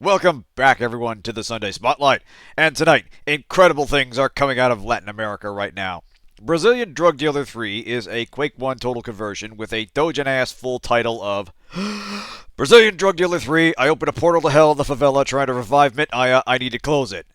Welcome back, everyone, to the Sunday Spotlight. And tonight, incredible things are coming out of Latin America right now. Brazilian Drug Dealer 3 is a Quake 1 total conversion with a Dojan-ass full title of Brazilian Drug Dealer 3, I open a portal to hell in the favela trying to revive Mitaya, I need to close it.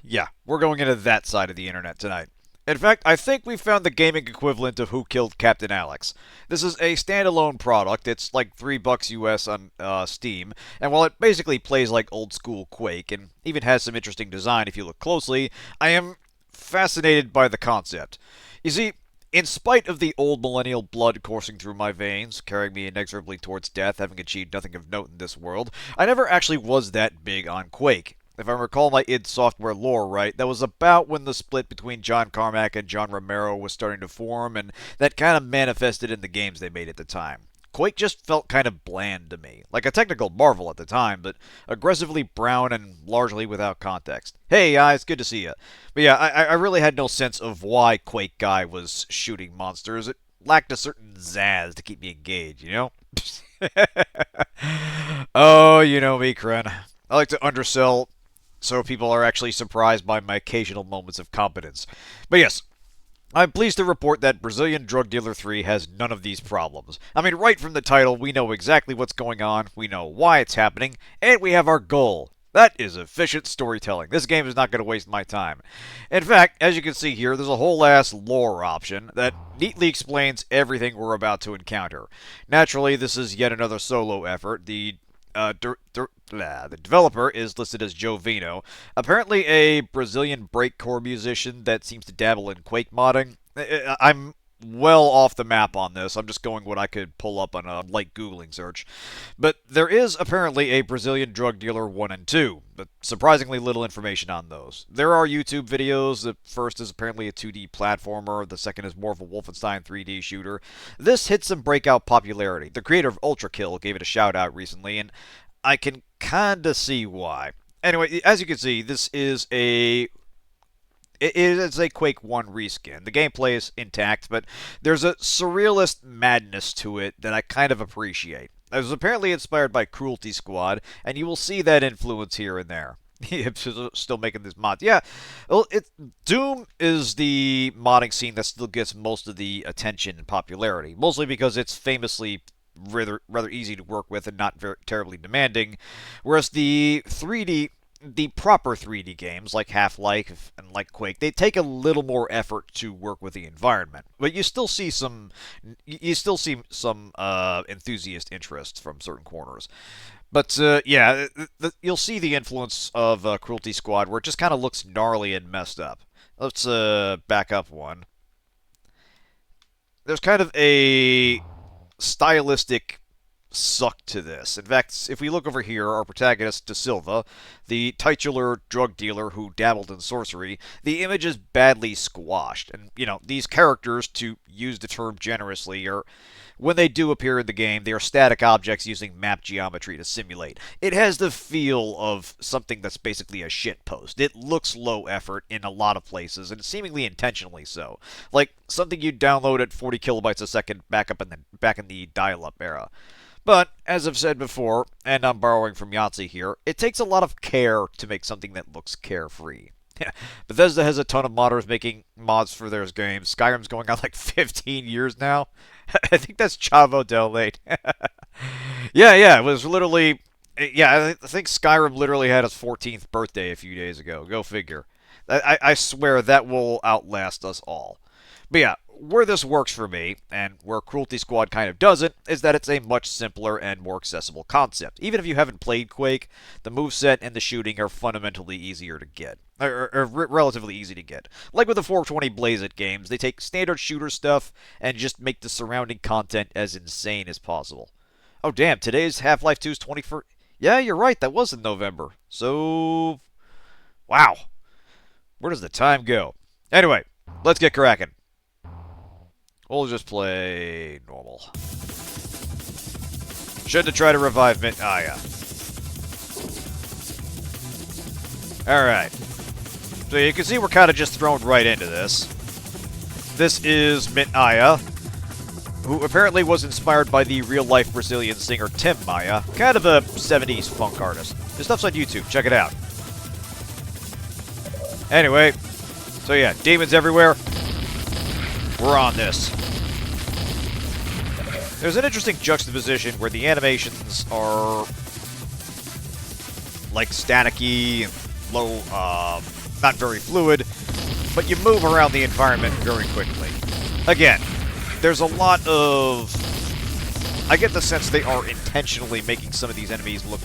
Yeah, we're going into that side of the internet tonight. In fact, I think we found the gaming equivalent of Who Killed Captain Alex. This is a standalone product. It's like $3 US on Steam, and while it basically plays like old school Quake, and even has some interesting design if you look closely, I am fascinated by the concept. You see, in spite of the old millennial blood coursing through my veins, carrying me inexorably towards death, having achieved nothing of note in this world, I never actually was that big on Quake. If I recall my id Software lore right, that was about when the split between John Carmack and John Romero was starting to form, and that kind of manifested in the games they made at the time. Quake just felt kind of bland to me, like a technical marvel at the time, but aggressively brown and largely without context. Hey guys, good to see ya. But yeah, I really had no sense of why Quake Guy was shooting monsters. It lacked a certain zazz to keep me engaged, you know? Oh, you know me, Kren. I like to undersell so people are actually surprised by my occasional moments of competence. But yes, I'm pleased to report that Brazilian Drug Dealer 3 has none of these problems. I mean, right from the title, we know exactly what's going on, we know why it's happening, and we have our goal. That is efficient storytelling. This game is not going to waste my time. In fact, as you can see here, there's a whole ass lore option that neatly explains everything we're about to encounter. Naturally, this is yet another solo effort. The developer is listed as Joe Vino, apparently a Brazilian breakcore musician that seems to dabble in Quake modding. I'm well off the map on this. I'm just going what I could pull up on a light Googling search. But there is apparently a Brazilian Drug Dealer 1 and 2, but surprisingly little information on those. There are YouTube videos. The first is apparently a 2D platformer. The second is more of a Wolfenstein 3D shooter. This hit some breakout popularity. The creator of Ultra Kill gave it a shout out recently, and I can kinda see why. Anyway, as you can see, this is a Quake 1 reskin. The gameplay is intact, but there's a surrealist madness to it that I kind of appreciate. It was apparently inspired by Cruelty Squad, and you will see that influence here and there. Still making this mod. Yeah, well, Doom is the modding scene that still gets most of the attention and popularity, mostly because it's famously rather easy to work with and not very terribly demanding, whereas the proper 3D games like Half-Life and like Quake, they take a little more effort to work with the environment. But you still see some enthusiast interest from certain corners. But yeah, you'll see the influence of Cruelty Squad, where it just kind of looks gnarly and messed up. Let's back up one. There's kind of a stylistic suck to this. In fact, if we look over here, our protagonist, De Silva, the titular drug dealer who dabbled in sorcery, the image is badly squashed. And, you know, these characters, to use the term generously, are, when they do appear in the game, they are static objects using map geometry to simulate. It has the feel of something that's basically a shitpost. It looks low effort in a lot of places, and seemingly intentionally so. Like something you'd download at 40 kilobytes a second back in the dial-up era. But, as I've said before, and I'm borrowing from Yahtzee here, it takes a lot of care to make something that looks carefree. Bethesda has a ton of modders making mods for their games. Skyrim's going on like 15 years now. I think that's Chavo Del Late. Yeah, it was literally... Yeah, I think Skyrim literally had its 14th birthday a few days ago. Go figure. I swear that will outlast us all. But yeah, where this works for me, and where Cruelty Squad kind of doesn't, is that it's a much simpler and more accessible concept. Even if you haven't played Quake, the moveset and the shooting are fundamentally easier to get. Or relatively easy to get. Like with the 420 Blaze It games, they take standard shooter stuff and just make the surrounding content as insane as possible. Oh damn, today's Half-Life 2's 21st... Yeah, you're right, that was in November. So... Wow. Where does the time go? Anyway, let's get cracking. We'll just play normal. Shouldn't have tried to revive Mint. Ah, yeah. Alright. So you can see we're kind of just thrown right into this. This is Mint Aya, who apparently was inspired by the real-life Brazilian singer Tim Maia, kind of a 70s funk artist. This stuff's on YouTube. Check it out. Anyway, so yeah, demons everywhere. We're on this. There's an interesting juxtaposition where the animations are like staticky and low, not very fluid, but you move around the environment very quickly. Again, there's a lot of... I get the sense they are intentionally making some of these enemies look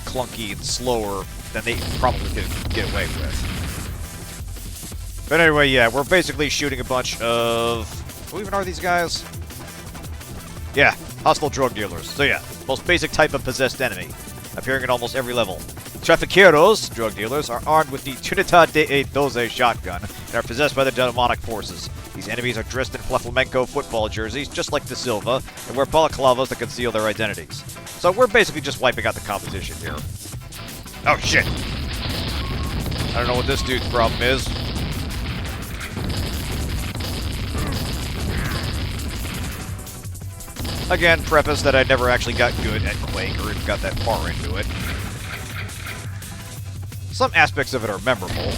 clunky and slower than they probably could get away with. But anyway, yeah, we're basically shooting a bunch of... Who even are these guys? Yeah, hostile drug dealers. So yeah, most basic type of possessed enemy, appearing in almost every level. Trafiqueros, drug dealers, are armed with the Trinidad de 12 shotgun and are possessed by the demonic forces. These enemies are dressed in flamenco football jerseys, just like De Silva, and wear balaclavas to conceal their identities. So we're basically just wiping out the competition here. Oh shit! I don't know what this dude's problem is. Again, preface that I never actually got good at Quake, or even got that far into it. Some aspects of it are memorable.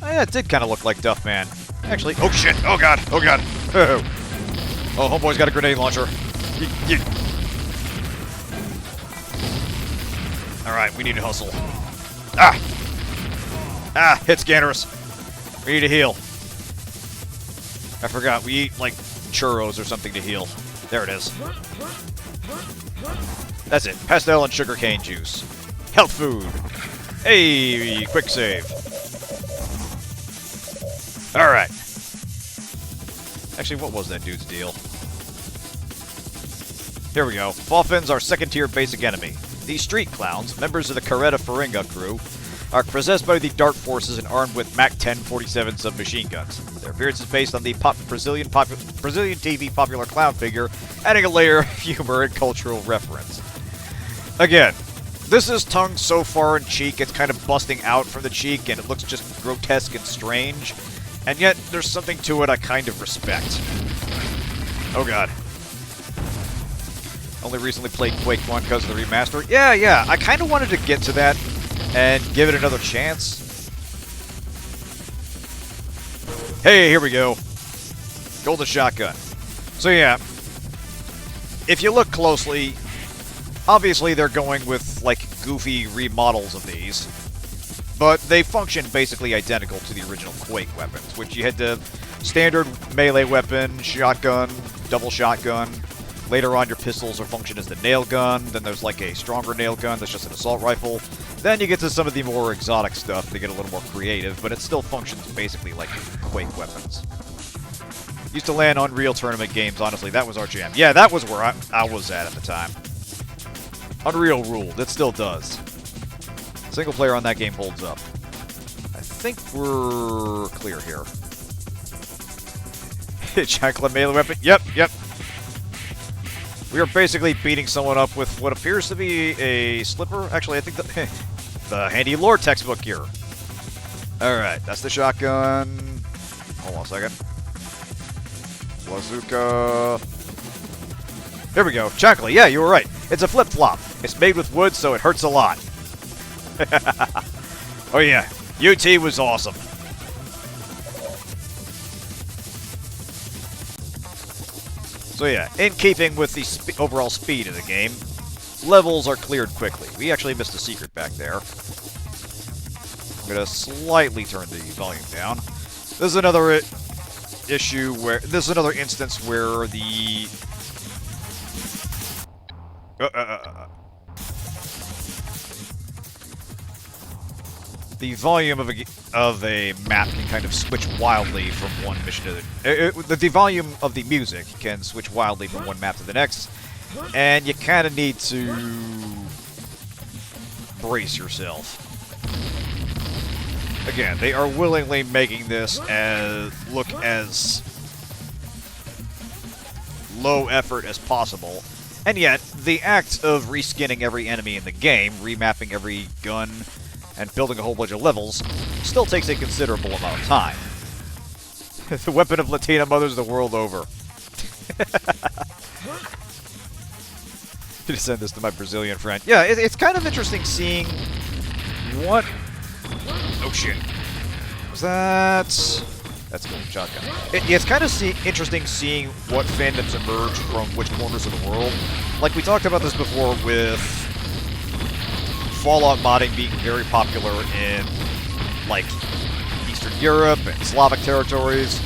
Oh, yeah, it did kind of look like Duffman. Actually, oh shit! Oh god! Oh god! Oh, homeboy's got a grenade launcher. Alright, we need to hustle. Ah! Ah, hit scanners. We need to heal. I forgot, we eat, like, churros or something to heal. There it is. That's it. Pastel and sugarcane juice. Health food. Hey, quick save. Alright. Actually, what was that dude's deal? Here we go. Boffins are second-tier basic enemy. These street clowns, members of the Carreta Faringa crew, are possessed by the Dark Forces and armed with MAC-10 47 submachine guns. Their appearance is based on the Brazilian TV popular clown figure, adding a layer of humor and cultural reference. Again, this is tongue so far in cheek, it's kind of busting out from the cheek, and it looks just grotesque and strange. And yet, there's something to it I kind of respect. Oh god. Only recently played Quake 1 because of the remaster. Yeah, I kind of wanted to get to that and give it another chance. Hey, here we go. Golden shotgun. So yeah, if you look closely, obviously they're going with, like, goofy remodels of these. But they function basically identical to the original Quake weapons, which you had the standard melee weapon, shotgun, double shotgun. Later on, your pistols are function as the nail gun. Then there's like a stronger nail gun that's just an assault rifle. Then you get to some of the more exotic stuff to get a little more creative, but it still functions basically like Quake weapons. Used to land Unreal Tournament games, honestly. That was our jam. Yeah, that was where I was at the time. Unreal ruled. It still does. Single player on that game holds up. I think we're clear here. Chancla melee weapon. Yep. We are basically beating someone up with what appears to be a slipper. Actually, I think the handy lore textbook here. Alright, that's the shotgun. Hold on a second. Bazooka. Here we go. Chancla. Yeah, you were right. It's a flip-flop. It's made with wood, so it hurts a lot. Oh yeah, UT was awesome. So yeah, in keeping with the overall speed of the game, levels are cleared quickly. We actually missed a secret back there. I'm gonna slightly turn the volume down. This is another another instance where the the volume of a map can kind of switch wildly from one mission to the volume of the music can switch wildly from one map to the next, and you kind of need to brace yourself. Again, they are willingly making this look as low effort as possible, and yet the act of reskinning every enemy in the game, remapping every gun, and building a whole bunch of levels still takes a considerable amount of time. The weapon of Latina mothers the world over. To send this to my Brazilian friend. Yeah, it's kind of interesting seeing what... Oh, shit. Was that... That's a good shotgun. It's kind of interesting seeing what fandoms emerge from which corners of the world. Like, we talked about this before with Fallout modding being very popular in, like, Eastern Europe and Slavic territories.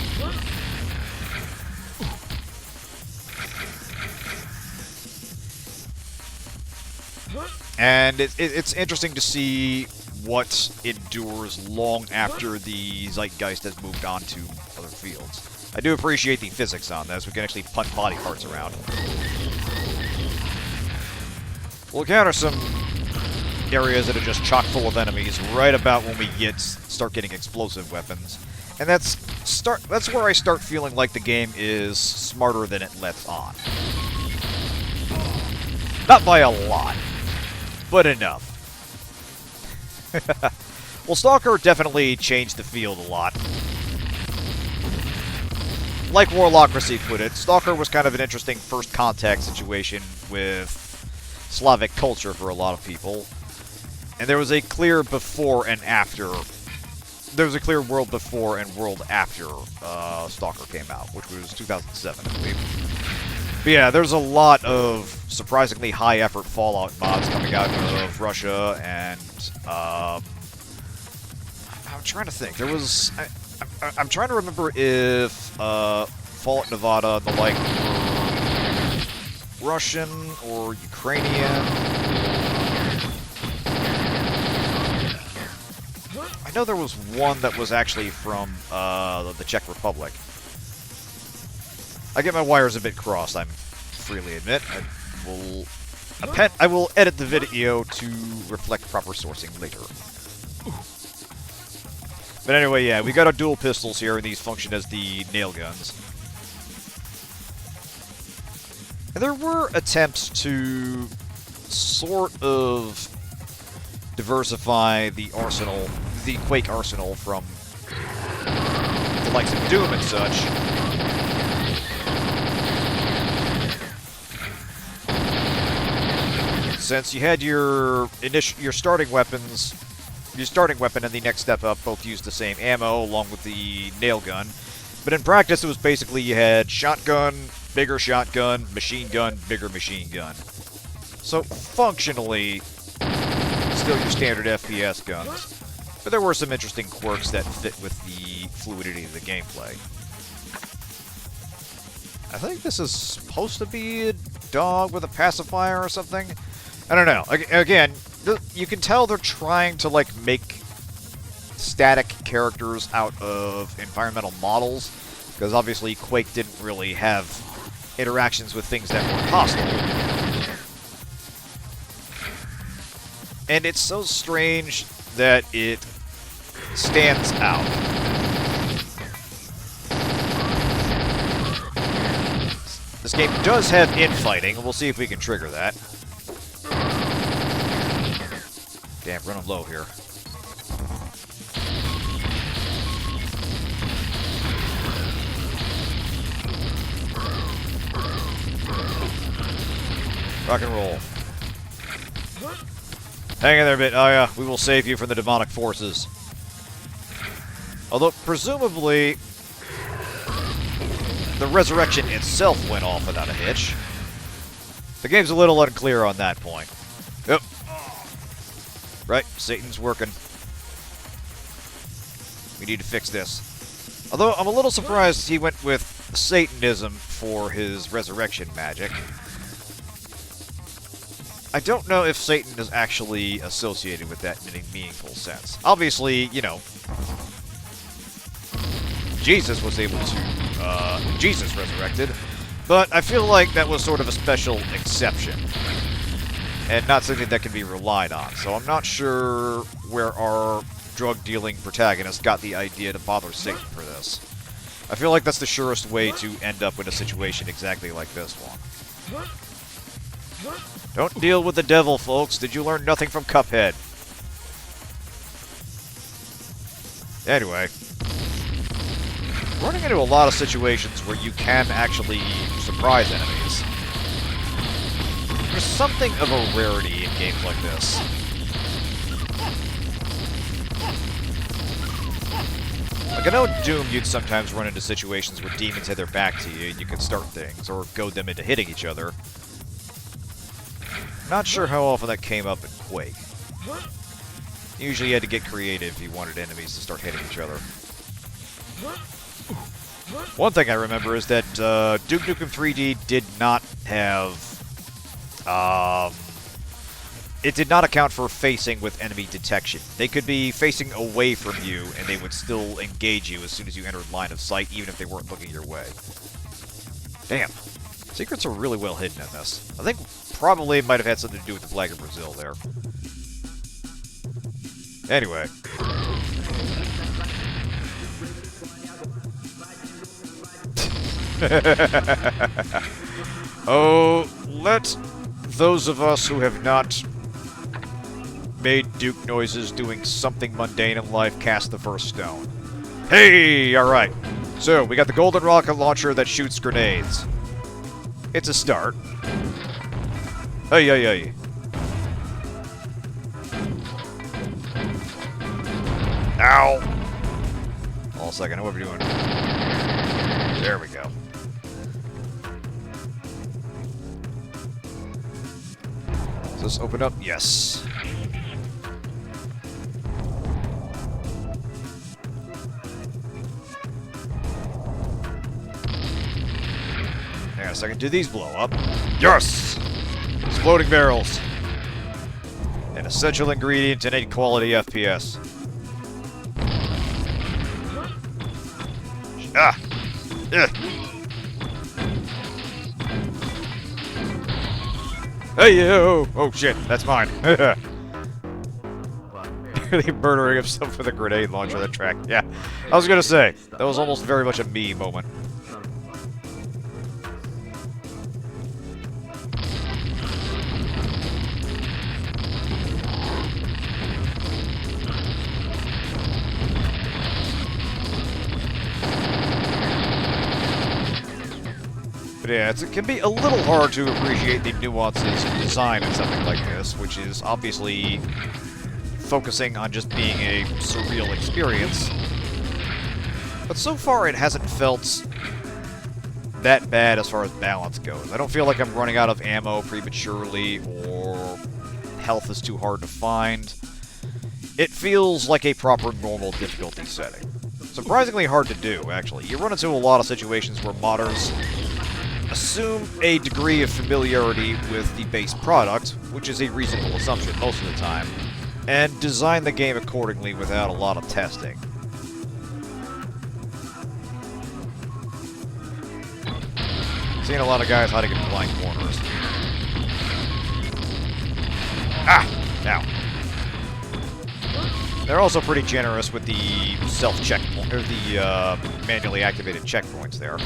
And it's interesting to see what endures long after the zeitgeist has moved on to other fields. I do appreciate the physics on this. We can actually punt body parts around. We'll encounter some areas that are just chock full of enemies right about when we start getting explosive weapons. And that's where I start feeling like the game is smarter than it lets on. Not by a lot, but enough. Well, Stalker definitely changed the field a lot. Like Warlocracy put it, Stalker was kind of an interesting first contact situation with Slavic culture for a lot of people. And there was a clear before and after. There was a clear world before and world after Stalker came out, which was 2007, I believe. But yeah, there's a lot of surprisingly high-effort Fallout mods coming out of Russia, and I'm trying to think. There was... I'm trying to remember if Fallout Nevada and the like were Russian or Ukrainian. I know there was one that was actually from the Czech Republic. I get my wires a bit crossed, I freely admit. I will edit the video to reflect proper sourcing later. But anyway, yeah, we got our dual pistols here, and these function as the nail guns. And there were attempts to sort of diversify the arsenal, the Quake arsenal, from the likes of Doom and such. Since you had your starting weapons, your starting weapon and the next step up both used the same ammo along with the nail gun, but in practice it was basically you had shotgun, bigger shotgun, machine gun, bigger machine gun. So functionally, still your standard FPS guns, but there were some interesting quirks that fit with the fluidity of the gameplay. I think this is supposed to be a dog with a pacifier or something. I don't know. Again, you can tell they're trying to, like, make static characters out of environmental models, because obviously Quake didn't really have interactions with things that were hostile. And it's so strange that it stands out. This game does have infighting, and we'll see if we can trigger that. Damn, running low here. Rock and roll. Hang in there a bit. Oh yeah, we will save you from the demonic forces. Although, presumably, the resurrection itself went off without a hitch. The game's a little unclear on that point. Yep. Right, Satan's working. We need to fix this. Although, I'm a little surprised he went with Satanism for his resurrection magic. I don't know if Satan is actually associated with that in any meaningful sense. Obviously, you know, Jesus was able to, Jesus resurrected, but I feel like that was sort of a special exception, and not something that can be relied on, so I'm not sure where our drug-dealing protagonist got the idea to bother Satan for this. I feel like that's the surest way to end up in a situation exactly like this one. Don't deal with the devil, folks. Did you learn nothing from Cuphead? Anyway, running into a lot of situations where you can actually surprise enemies. there's something of a rarity in games like this. Like, I know in Doom you'd sometimes run into situations where demons had their back to you and you could start things, or goad them into hitting each other. Not sure how often that came up in Quake. Usually you had to get creative if you wanted enemies to start hitting each other. One thing I remember is that Duke Nukem 3D did not have... it did not account for facing with enemy detection. They could be facing away from you, and they would still engage you as soon as you entered line of sight, even if they weren't looking your way. Damn. Secrets are really well hidden in this. I think probably it might have had something to do with the flag of Brazil there. Anyway. Oh, let those of us who have not made Duke noises doing something mundane in life cast the first stone. Hey! Alright. So, we got the golden rocket launcher that shoots grenades. It's a start. Hey, hey, hey. Ow! Hold on a second, what are we doing? There we go. Does this open up? Yes. Hang on a second. Do these blow up? Yes! Exploding barrels. An essential ingredient in any quality FPS. Ah! Yeah. Hey, yo! Oh, shit. That's mine. Really murdering himself with a grenade launcher that track. Yeah. I was gonna say, that was almost very much a me moment. But yeah, it can be a little hard to appreciate the nuances of design in something like this, which is obviously focusing on just being a surreal experience. But so far it hasn't felt that bad as far as balance goes. I don't feel like I'm running out of ammo prematurely, or health is too hard to find. It feels like a proper normal difficulty setting. Surprisingly hard to do, actually. You run into a lot of situations where modders assume a degree of familiarity with the base product, which is a reasonable assumption most of the time, and design the game accordingly without a lot of testing. Seen a lot of guys hiding in blind corners. Ah! Ow. They're also pretty generous with the self-check, or the manually activated checkpoints there.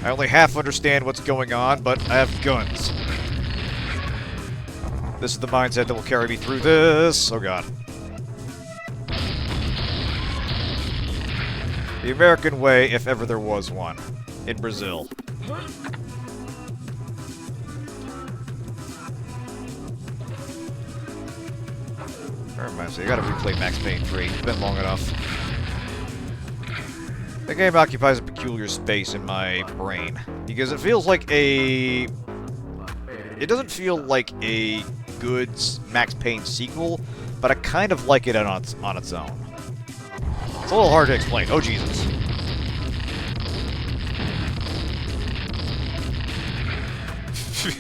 I only half understand what's going on, but I have guns. This is the mindset that will carry me through this. Oh god. The American way, if ever there was one. In Brazil. That reminds me, I gotta replay Max Payne 3. It's been long enough. The game occupies a peculiar space in my brain, because it feels like a... It doesn't feel like a good Max Payne sequel, but I kind of like it on its own. It's a little hard to explain. Oh, Jesus.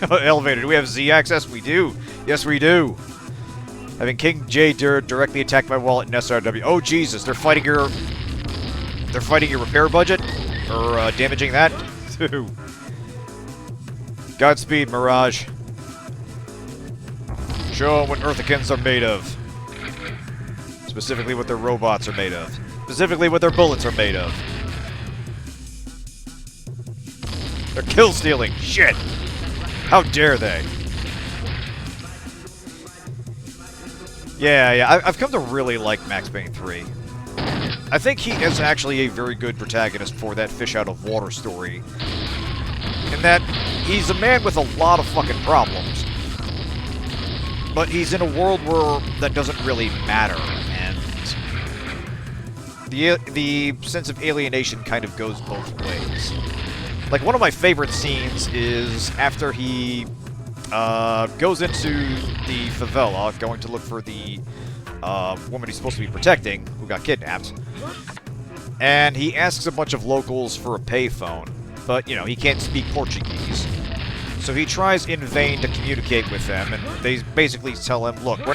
Elevator. Do we have Z access? We do. Yes, we do. Having King J directly attack my wallet in SRW. Oh, Jesus. They're fighting your repair budget? Or damaging that? Godspeed, Mirage. Show them what Earthicans are made of. Specifically what their robots are made of. Specifically what their bullets are made of. They're kill-stealing. Shit! How dare they? Yeah, I've come to really like Max Payne 3. I think he is actually a very good protagonist for that fish out of water story. In that he's a man with a lot of fucking problems. But he's in a world where that doesn't really matter, and the sense of alienation kind of goes both ways. Like, one of my favorite scenes is after he goes into the favela, going to look for the woman he's supposed to be protecting, who got kidnapped. And he asks a bunch of locals for a payphone, but, you know, he can't speak Portuguese. So he tries in vain to communicate with them, and they basically tell him, "Look, we're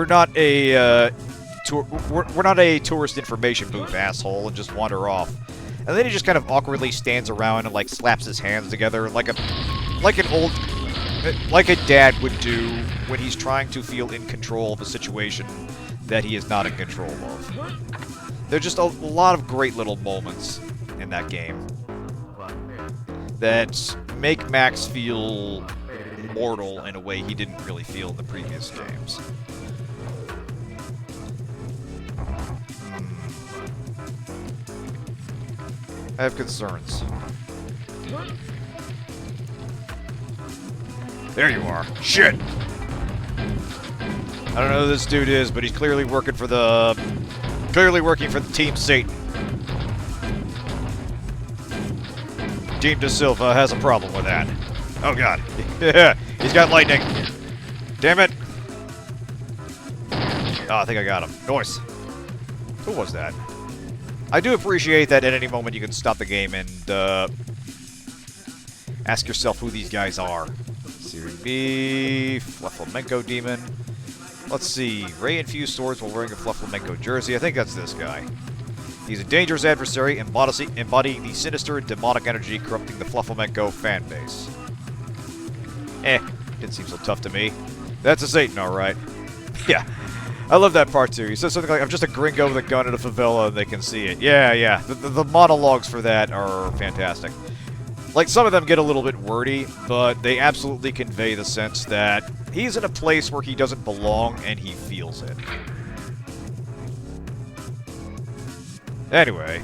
not a tourist information booth, asshole," and just wander off. And then he just kind of awkwardly stands around and like slaps his hands together like a dad would do when he's trying to feel in control of a situation that he is not in control of. There's just a lot of great little moments in that game that make Max feel mortal in a way he didn't really feel in the previous games. I have concerns. There you are. Shit! I don't know who this dude is, but he's clearly working for the Team Satan. Team De Silva has a problem with that. Oh god. Yeah, he's got lightning. Damn it. Oh, I think I got him. Nice. Who was that? I do appreciate that at any moment you can stop the game and ask yourself who these guys are. Series B, Flamenco Demon. Let's see. Ray-infused swords while wearing a Flamenco jersey. I think that's this guy. He's a dangerous adversary, embodying the sinister, demonic energy corrupting the Flamenco fan base. Didn't seem so tough to me. That's a Satan, alright. Yeah. I love that part, too. He says something like, "I'm just a gringo with a gun in a favela and they can see it." Yeah. The monologues for that are fantastic. Like, some of them get a little bit wordy, but they absolutely convey the sense that he's in a place where he doesn't belong and he feels it. Anyway.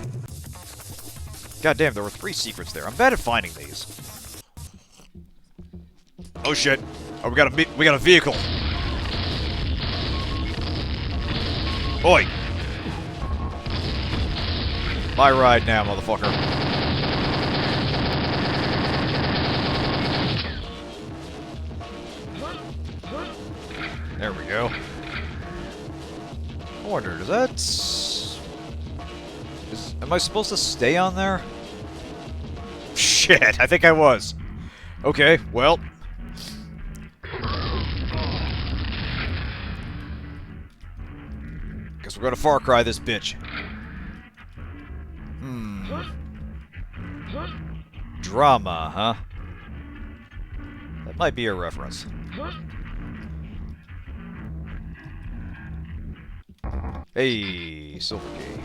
Goddamn, there were 3 secrets there. I'm bad at finding these. Oh shit. Oh, we got a vehicle. Oi! My ride now, motherfucker. There we go. I wonder, does that... Am I supposed to stay on there? Shit, I think I was. Okay, well... Guess we're gonna Far Cry this bitch. Drama, huh? That might be a reference. Hey, Silver Key.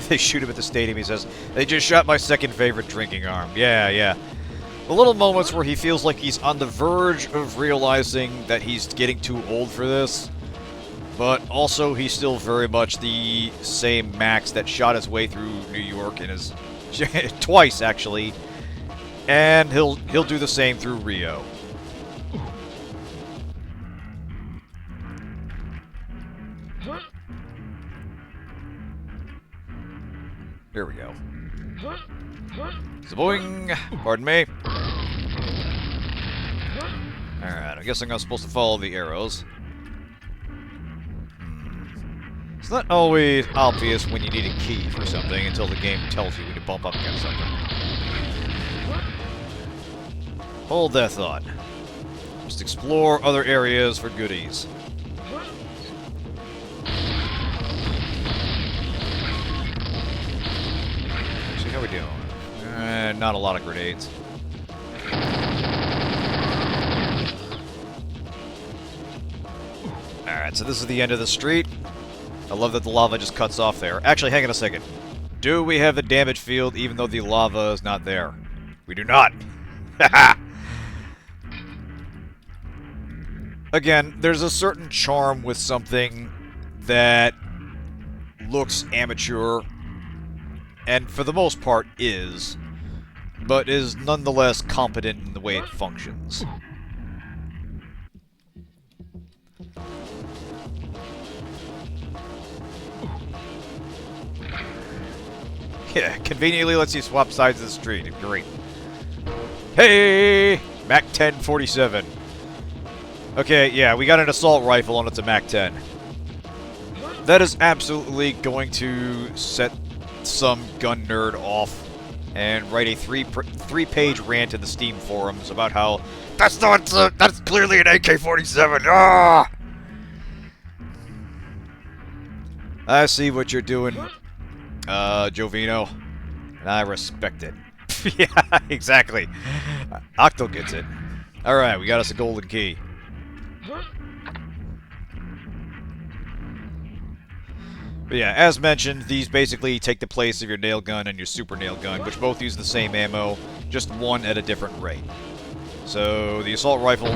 They shoot him at the stadium, he says, "They just shot my second favorite drinking arm." Yeah. The little moments where he feels like he's on the verge of realizing that he's getting too old for this, but also he's still very much the same Max that shot his way through New York in his... twice, actually. And he'll do the same through Rio. Here we go. Zaboing! Pardon me. Alright, I guess I'm not supposed to follow the arrows. It's not always obvious when you need a key for something until the game tells you when you bump up against something. Hold that thought. Just explore other areas for goodies. Actually, how we doing? Not a lot of grenades. Alright, so this is the end of the street. I love that the lava just cuts off there. Actually, hang on a second. Do we have the damage field even though the lava is not there? We do not! Haha! Again, there's a certain charm with something that looks amateur, and for the most part is, but is nonetheless competent in the way it functions. Yeah, conveniently lets you swap sides of the street. Great. Hey! Mac 1047. Okay, yeah, we got an assault rifle and it's a Mac 10. That is absolutely going to set some gun nerd off and write a three-page rant in the Steam forums about how that's clearly an AK-47. Ah! I see what you're doing, Jovino, and I respect it. Yeah, exactly. Octo gets it. Alright, we got us a golden key. But yeah, as mentioned, these basically take the place of your nail gun and your super nail gun, which both use the same ammo, just one at a different rate. So, the assault rifle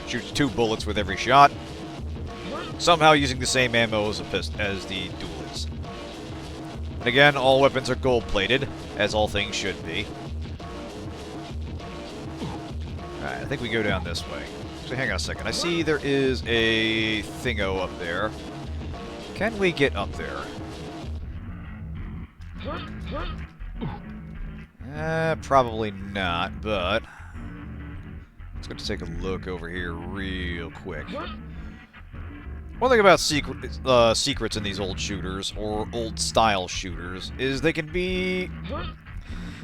shoots 2 bullets with every shot, somehow using the same ammo as the dual is. And again, all weapons are gold-plated, as all things should be. Alright, I think we go down this way. So hang on a second. I see there is a thingo up there. Can we get up there? Probably not, but let's go take a look over here real quick. One thing about secrets in these old shooters, or old-style shooters, is they can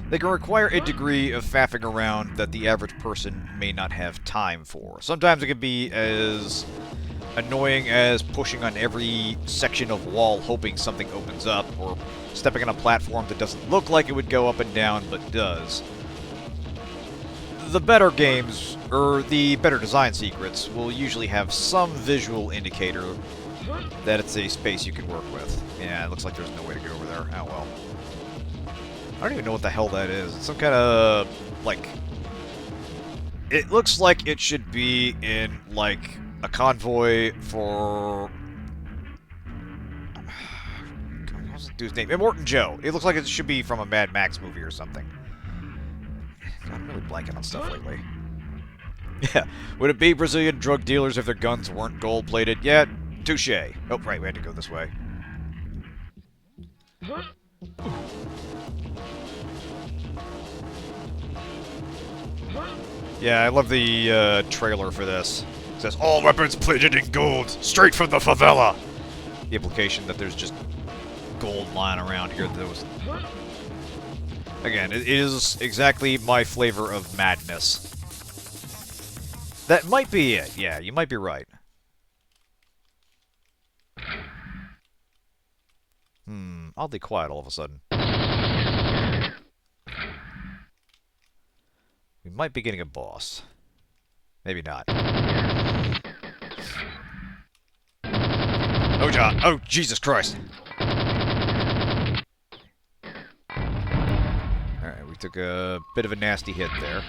require a degree of faffing around that the average person may not have time for. Sometimes it can be as annoying as pushing on every section of wall hoping something opens up, or stepping on a platform that doesn't look like it would go up and down, but does. The better games, or the better design secrets, will usually have some visual indicator that it's a space you can work with. Yeah, it looks like there's no way to get over there. Oh well. I don't even know what the hell that is. It's some kind of, like... It looks like it should be in, like, a convoy for... What's the dude's name? Immortan Joe. It looks like it should be from a Mad Max movie or something. God, I'm really blanking on stuff lately. Yeah. Would it be Brazilian drug dealers if their guns weren't gold-plated? Yeah, touche. Oh, right, we had to go this way. Yeah, I love the trailer for this. It says, all weapons plated in gold, straight from the favela. The implication that there's just gold lying around here. Again, it is exactly my flavor of madness. That might be it. Yeah, you might be right. Oddly quiet all of a sudden. We might be getting a boss. Maybe not. Oh, John. Oh, Jesus Christ. Alright, we took a bit of a nasty hit there.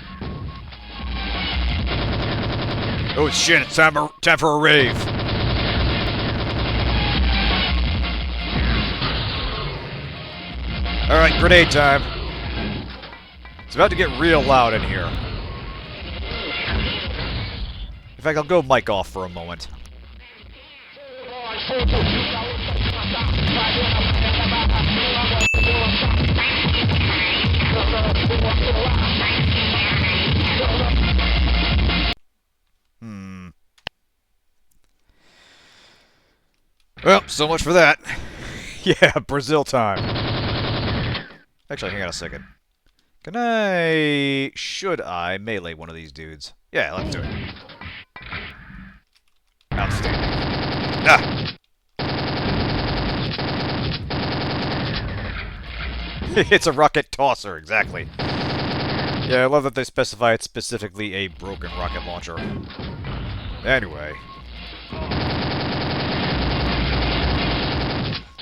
Oh, shit. It's time for a rave. Alright, grenade time. It's about to get real loud in here. In fact, I'll go mic off for a moment. Well, so much for that. Yeah, Brazil time. Actually, hang on a second. Should I melee one of these dudes? Yeah, let's do it. Outstanding. Ah! It's a rocket tosser, exactly. Yeah, I love that they specify it's specifically a broken rocket launcher. Anyway.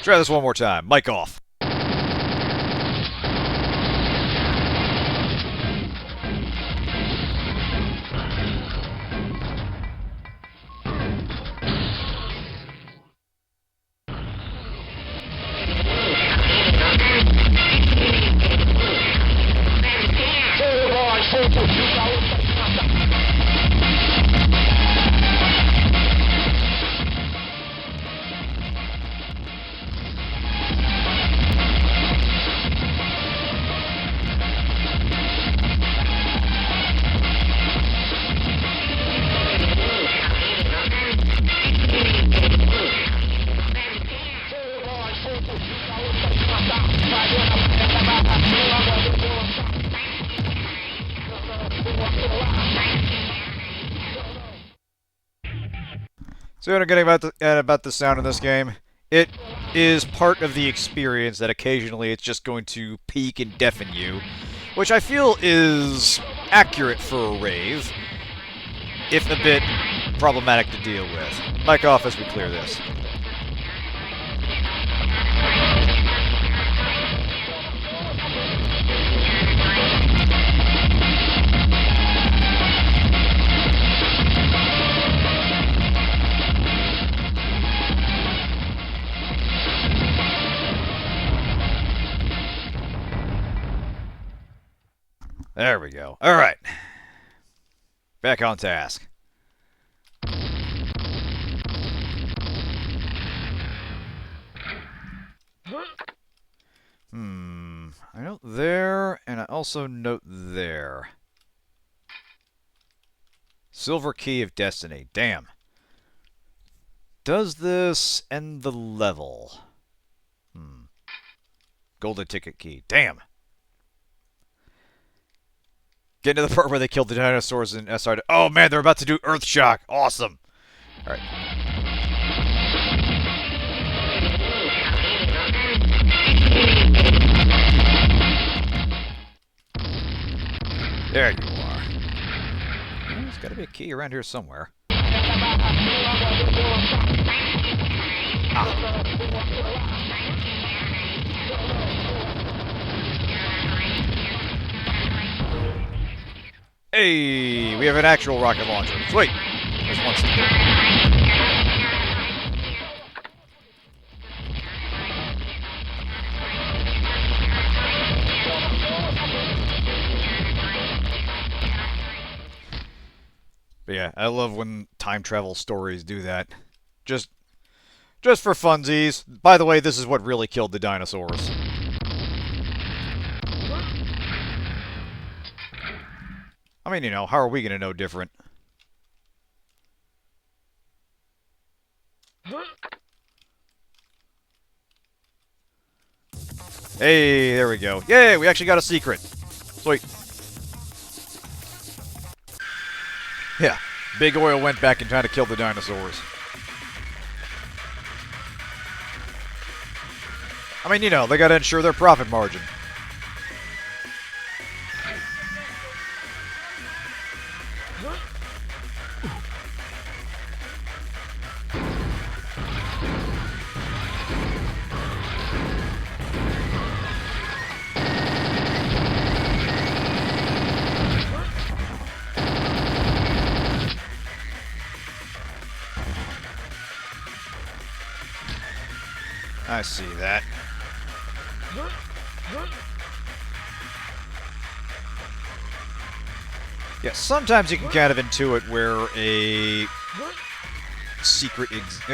Try this one more time. Mic off. So what I'm getting about the sound in this game, it is part of the experience that occasionally it's just going to peak and deafen you, which I feel is accurate for a rave, if a bit problematic to deal with. Mic off as we clear this. There we go. Alright. Back on task. I note there, and I also note there. Silver Key of Destiny. Damn. Does this end the level? Golden Ticket Key. Damn. Getting to the part where they killed the dinosaurs in SR. Oh man, they're about to do Earthshock. Awesome. Alright. There you are. There's gotta be a key around here somewhere. Hey, we have an actual rocket launcher. Sweet. There's one secret. But yeah, I love when time travel stories do that. Just for funsies. By the way, this is what really killed the dinosaurs. I mean, you know, how are we gonna know different? Hey, there we go. Yay, we actually got a secret. Sweet. Yeah, Big Oil went back and tried to kill the dinosaurs. I mean, you know, they gotta ensure their profit margin. I see that. Yeah, sometimes you can kind of intuit where a secret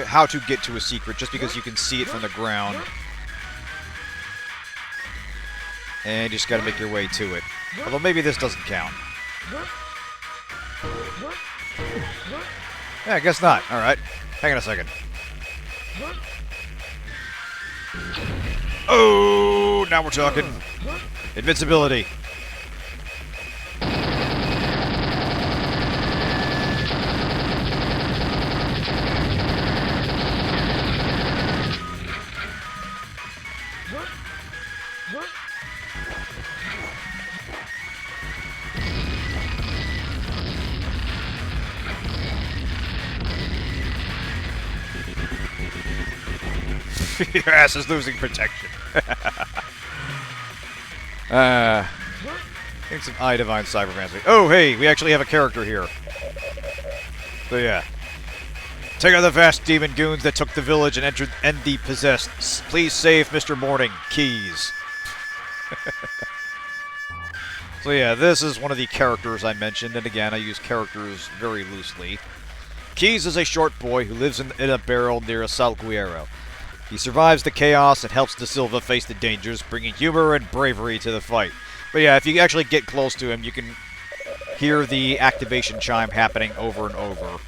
how to get to a secret just because you can see it from the ground. And you just gotta make your way to it. Although maybe this doesn't count. Yeah, I guess not. Alright. Hang on a second. Oh, now we're talking. Invincibility. Your ass is losing protection. I think some Divine Cybermancy. Oh, hey, we actually have a character here. So yeah. Take out the vast demon goons that took the village and entered the possessed. Please save Mr. Morning. Keys. So yeah, this is one of the characters I mentioned, and again, I use characters very loosely. Keys is a short boy who lives in a barrel near a Salguero. He survives the chaos and helps Da Silva face the dangers, bringing humor and bravery to the fight. But yeah, if you actually get close to him, you can hear the activation chime happening over and over.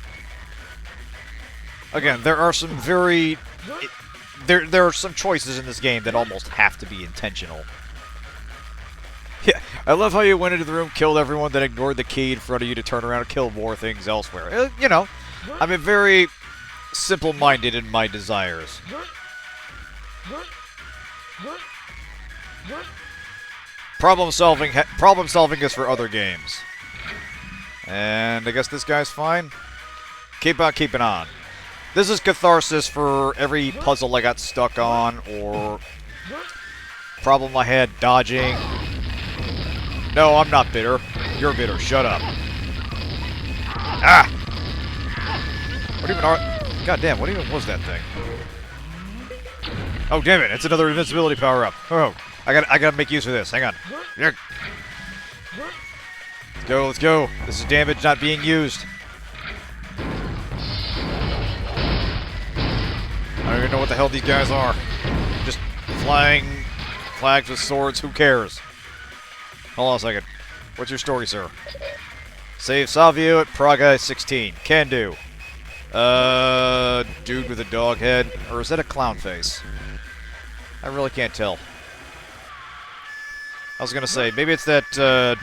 Again, there are some very... There are some choices in this game that almost have to be intentional. Yeah, I love how you went into the room, killed everyone, then ignored the key in front of you to turn around and kill more things elsewhere. You know, I'm a very simple-minded in my desires. Problem solving is for other games. And I guess this guy's fine. Keep on keeping on. This is catharsis for every puzzle I got stuck on, or problem I had dodging. No, I'm not bitter. You're bitter. Shut up. Ah! What even are... God damn, what even was that thing? Oh, damn it. It's another invincibility power-up. Oh, I gotta make use of this. Hang on. Let's go, let's go. This is damage not being used. I don't even know what the hell these guys are. Just flying flags with swords. Who cares? Hold on a second. What's your story, sir? Save Savio at Praga 16. Can do. Dude with a dog head. Or is that a clown face? I really can't tell. I was gonna say, maybe it's that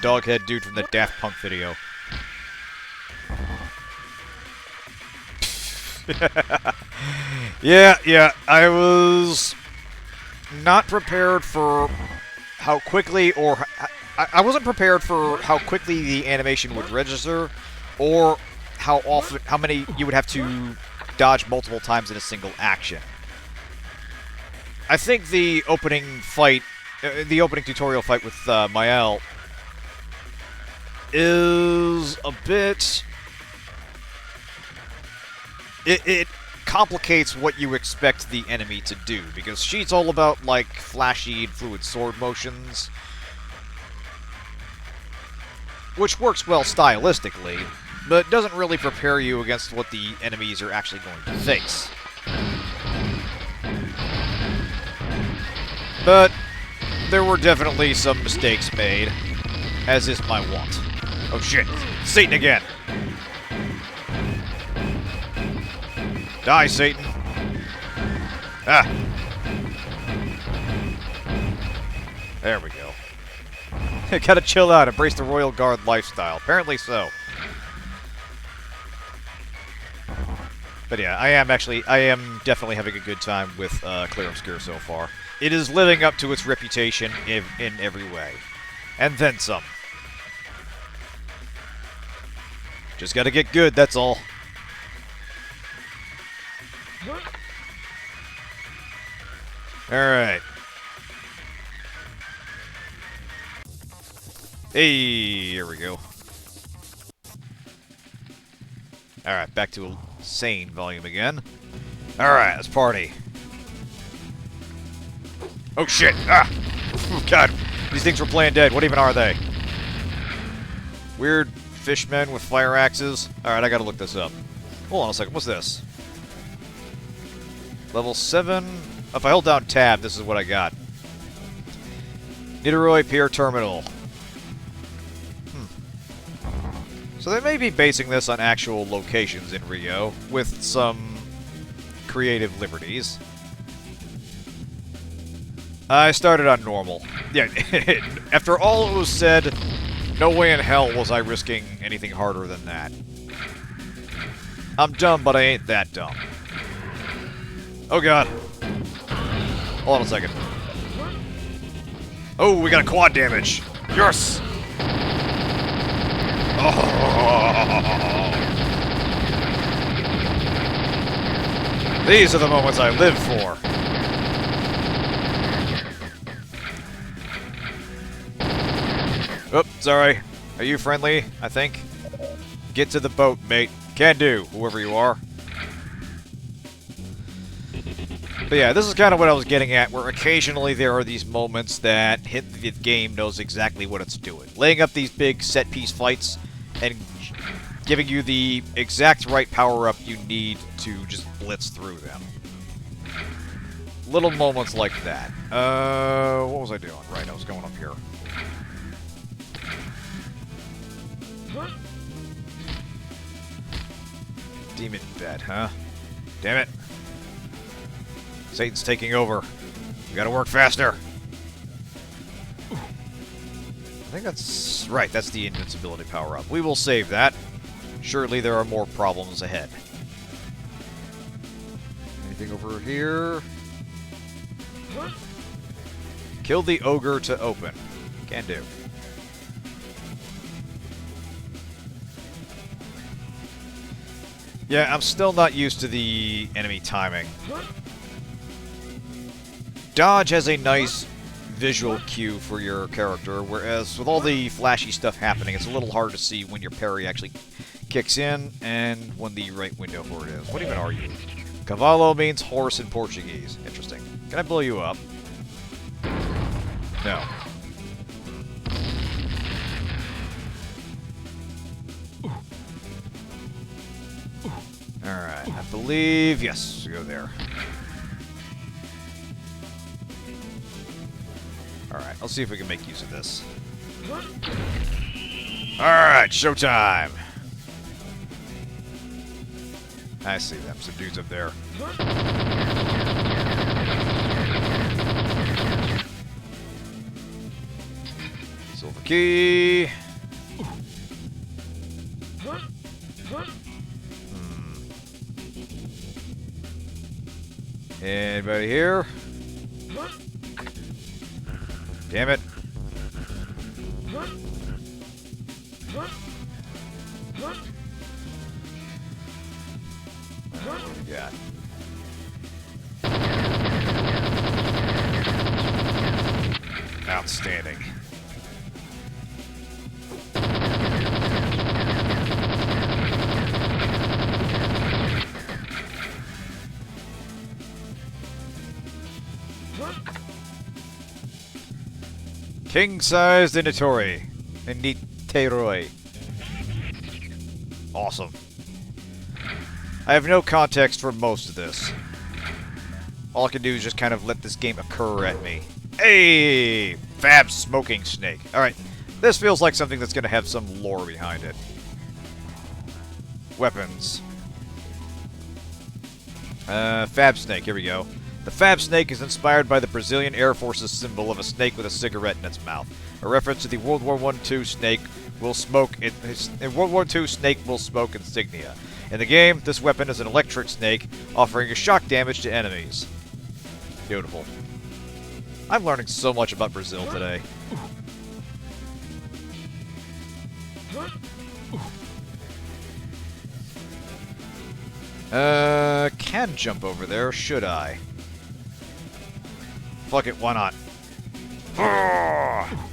dog head dude from the Daft Punk video. Yeah, I was not prepared for how quickly, or I wasn't prepared for how quickly the animation would register, or how many you would have to dodge multiple times in a single action. I think the opening fight, the opening tutorial fight with Mael is a bit... It complicates what you expect the enemy to do, because she's all about, like, flashy and fluid sword motions, which works well stylistically, but doesn't really prepare you against what the enemies are actually going to face. But there were definitely some mistakes made, as is my wont. Oh shit, Satan again! Die, Satan! Ah! There we go. Gotta chill out, embrace the Royal Guard lifestyle. Apparently so. But yeah, I am definitely having a good time with Clear Obscure so far. It is living up to its reputation in every way. And then some. Just gotta get good, that's all. Alright. Hey, here we go. Alright, back to sane volume again. Alright, let's party. Oh shit! Ah! God, these things were playing dead. What even are they? Weird fishmen with fire axes. Alright, I gotta look this up. Hold on a second, what's this? Level 7. If I hold down tab, this is what I got. Niederoy Pier Terminal. So they may be basing this on actual locations in Rio, with some creative liberties. I started on normal. Yeah, after all was said, no way in hell was I risking anything harder than that. I'm dumb, but I ain't that dumb. Oh god. Hold on a second. Oh, we got a quad damage. Yes! Oh. These are the moments I live for. Oh, sorry. Are you friendly, I think? Get to the boat, mate. Can do, whoever you are. But yeah, this is kind of what I was getting at, where occasionally there are these moments that the game knows exactly what it's doing. Laying up these big set-piece fights and giving you the exact right power-up you need to just blitz through them. Little moments like that. What was I doing? Right, I was going up here. Demon bed, huh? Damn it. Satan's taking over. We gotta work faster. I think that's... right, that's the invincibility power-up. We will save that. Surely there are more problems ahead. over here. Kill the ogre to open. Can do. Yeah, I'm still not used to the enemy timing. Dodge has a nice visual cue for your character, whereas with all the flashy stuff happening, it's a little hard to see when your parry actually kicks in and when the right window for it is. What even are you? Cavalo means horse in Portuguese. Interesting. Can I blow you up? No. Alright, I believe... Yes, go there. Alright, let's see if we can make use of this. Alright, showtime! I see them, some dudes up there. Silver key! Anybody here? Damn it. What do we got? Outstanding. King-sized Initori. Initeroi. Awesome. I have no context for most of this. All I can do is just kind of let this game occur at me. Hey! Fab smoking snake. Alright. This feels like something that's going to have some lore behind it. Weapons. Fab snake. Here we go. The Fab snake is inspired by the Brazilian Air Force's symbol of a snake with a cigarette in its mouth. A reference to the World War I-II snake will smoke in World War II snake will smoke insignia. In the game, this weapon is an electric snake, offering a shock damage to enemies. Beautiful. I'm learning so much about Brazil today. Can jump over there, should I? Fuck it, why not?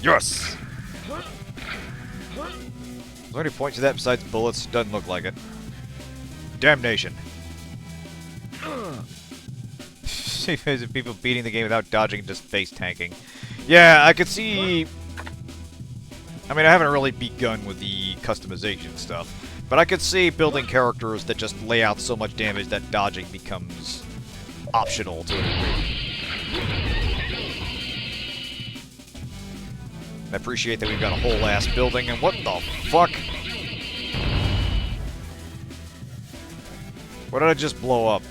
Yes! Is there any point to that besides bullets? Doesn't look like it. Damnation. See people beating the game without dodging, just face tanking. Yeah, I could see... I mean, I haven't really begun with the customization stuff, but I could see building characters that just lay out so much damage that dodging becomes optional to a degree. I appreciate that we've got a whole-ass building, and what the fuck? What did I just blow up?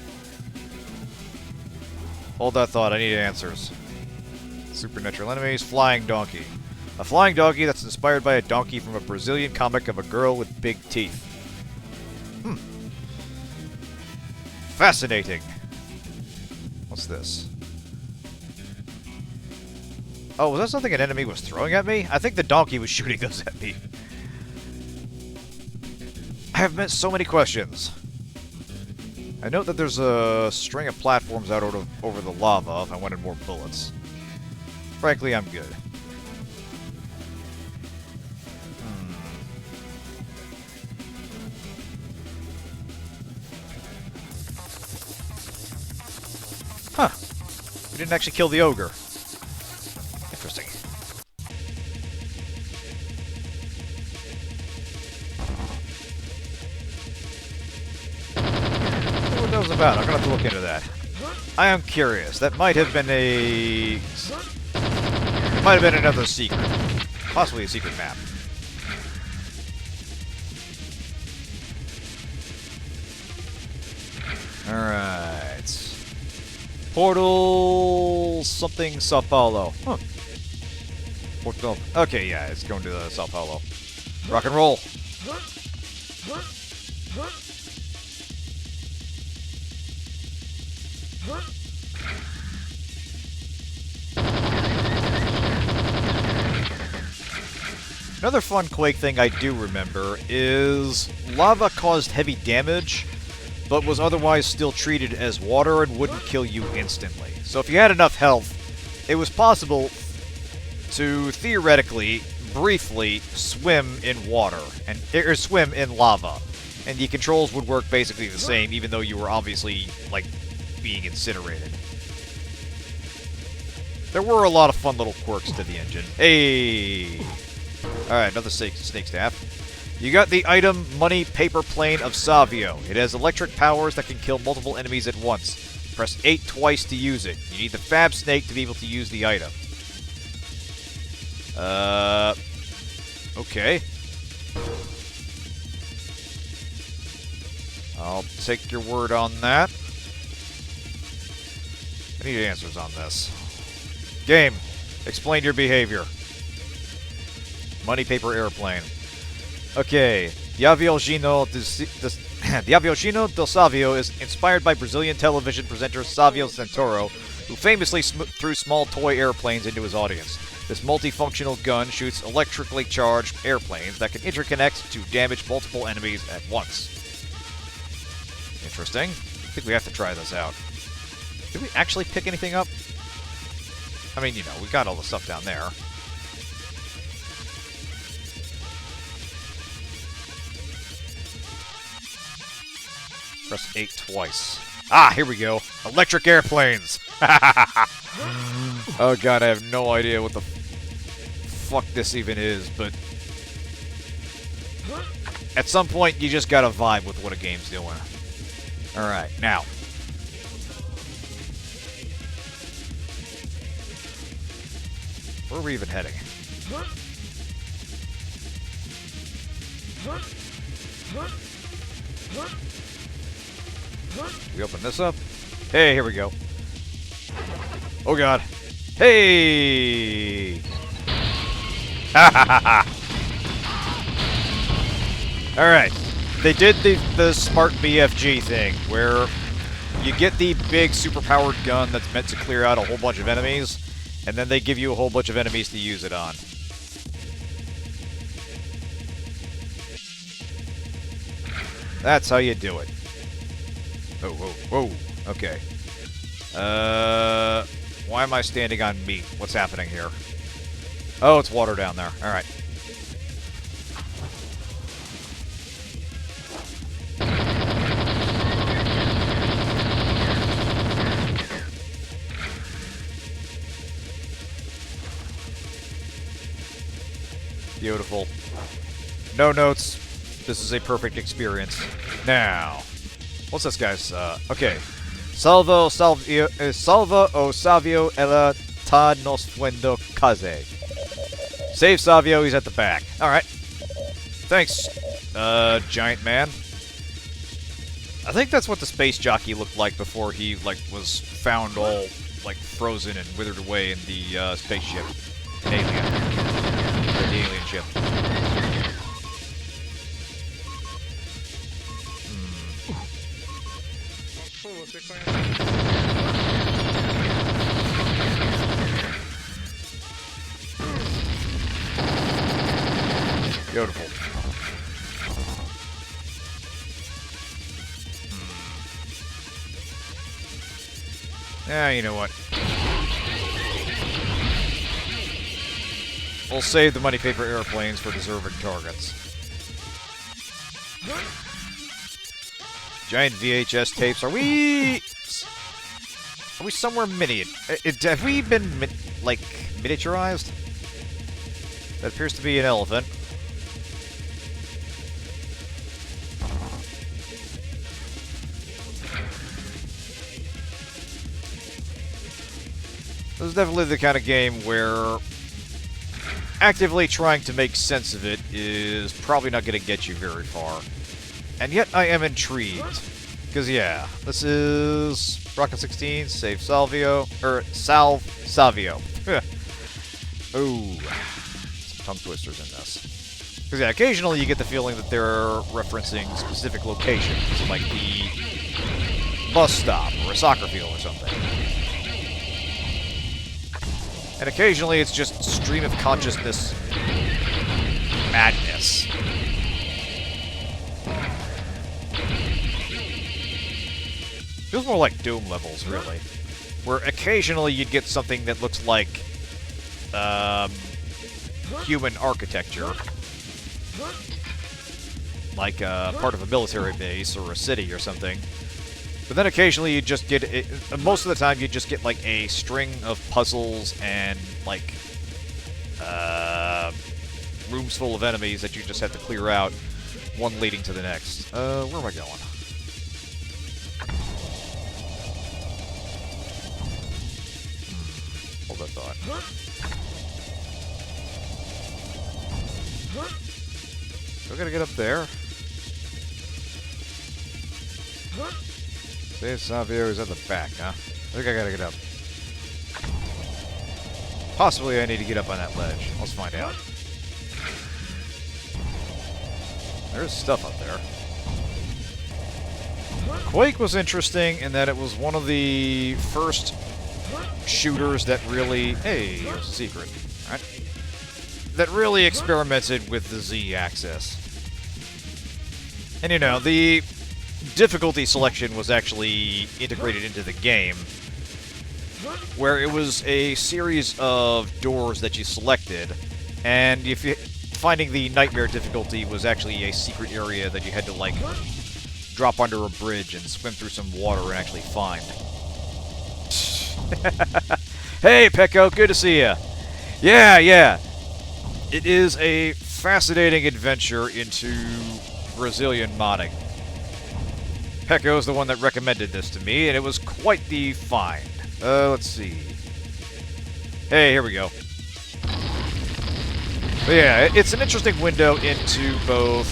Hold that thought, I need answers. Supernatural enemies, flying donkey. A flying donkey that's inspired by a donkey from a Brazilian comic of a girl with big teeth. Fascinating. What's this? Oh, was that something an enemy was throwing at me? I think the donkey was shooting those at me. I have met so many questions. I note that there's a string of platforms out over the lava if I wanted more bullets. Frankly, I'm good. Huh. We didn't actually kill the ogre. Interesting. I wonder what that was about. I'm gonna have to look into that. I am curious. That might have been a... It might have been another secret. Possibly a secret map. Alright. Portal... something Sao Paulo. Huh. Portal... Okay, yeah, it's going to Sao Paulo. Rock and roll. Another fun Quake thing I do remember is lava caused heavy damage, but was otherwise still treated as water and wouldn't kill you instantly. So if you had enough health, it was possible to theoretically, briefly, swim in water, or swim in lava. And the controls would work basically the same, even though you were obviously, like, being incinerated. There were a lot of fun little quirks to the engine. Hey! Alright, another snake staff. You got the item Money Paper Plane of Savio. It has electric powers that can kill multiple enemies at once. Press 8 twice to use it. You need the Fab Snake to be able to use the item. Okay. I'll take your word on that. I need answers on this. Game, explain your behavior. Money Paper Airplane. Okay. The Avioncino del Savio is inspired by Brazilian television presenter Savio Santoro, who famously threw small toy airplanes into his audience. This multifunctional gun shoots electrically charged airplanes that can interconnect to damage multiple enemies at once. Interesting. I think we have to try this out. Did we actually pick anything up? I mean, you know, we got all the stuff down there. Press 8 twice. Ah, here we go. Electric airplanes! Oh god, I have no idea what the fuck this even is, but at some point you just gotta vibe with what a game's doing. Alright, now. Where are we even heading? We open this up. Hey, here we go. Oh god. Hey! Ha ha ha ha! Alright. They did the smart BFG thing, where you get the big superpowered gun that's meant to clear out a whole bunch of enemies, and then they give you a whole bunch of enemies to use it on. That's how you do it. Whoa, whoa, whoa. Okay. Why am I standing on meat? What's happening here? Oh, it's water down there. Alright. Beautiful. No notes. This is a perfect experience. Now, what's this guy's, okay. Salvo o Savio ella ta nos fuendo case. Save Savio, he's at the back. Alright. Thanks, giant man. I think that's what the space jockey looked like before he, like, was found all, like, frozen and withered away in the, spaceship. An alien. Or the alien ship. Beautiful. Yeah, you know what? We'll save the money paper airplanes for deserving targets. Giant VHS tapes. Are we somewhere mini? Have we been like miniaturized? That appears to be an elephant. This is definitely the kind of game where actively trying to make sense of it is probably not going to get you very far. And yet I am intrigued. Because, yeah, this is Rocket 16, save Salvio, or Salve Savio. Ooh, some tongue twisters in this. Because, yeah, occasionally you get the feeling that they're referencing specific locations, like the bus stop or a soccer field or something. And occasionally it's just stream of consciousness madness. Feels more like Doom levels, really. Where occasionally you'd get something that looks like human architecture. Like part of a military base or a city or something. But then occasionally you just get it, most of the time you just get like a string of puzzles and like rooms full of enemies that you just have to clear out, one leading to the next. Where am I going? Hold that thought. Still gotta get up there. See, Savio is at the back, huh? I think I gotta get up. Possibly I need to get up on that ledge. Let's find out. There's stuff up there. Quake was interesting in that it was one of the first shooters that really... Hey, here's a secret. Alright. That really experimented with the Z-axis. And you know, the difficulty selection was actually integrated into the game, where it was a series of doors that you selected, and if you, finding the nightmare difficulty was actually a secret area that you had to, like, drop under a bridge and swim through some water and actually find. Hey, Pecco, good to see ya. Yeah. It is a fascinating adventure into Brazilian modding. Pecco is the one that recommended this to me, and it was quite the find. Let's see. Hey, here we go. But yeah, it's an interesting window into both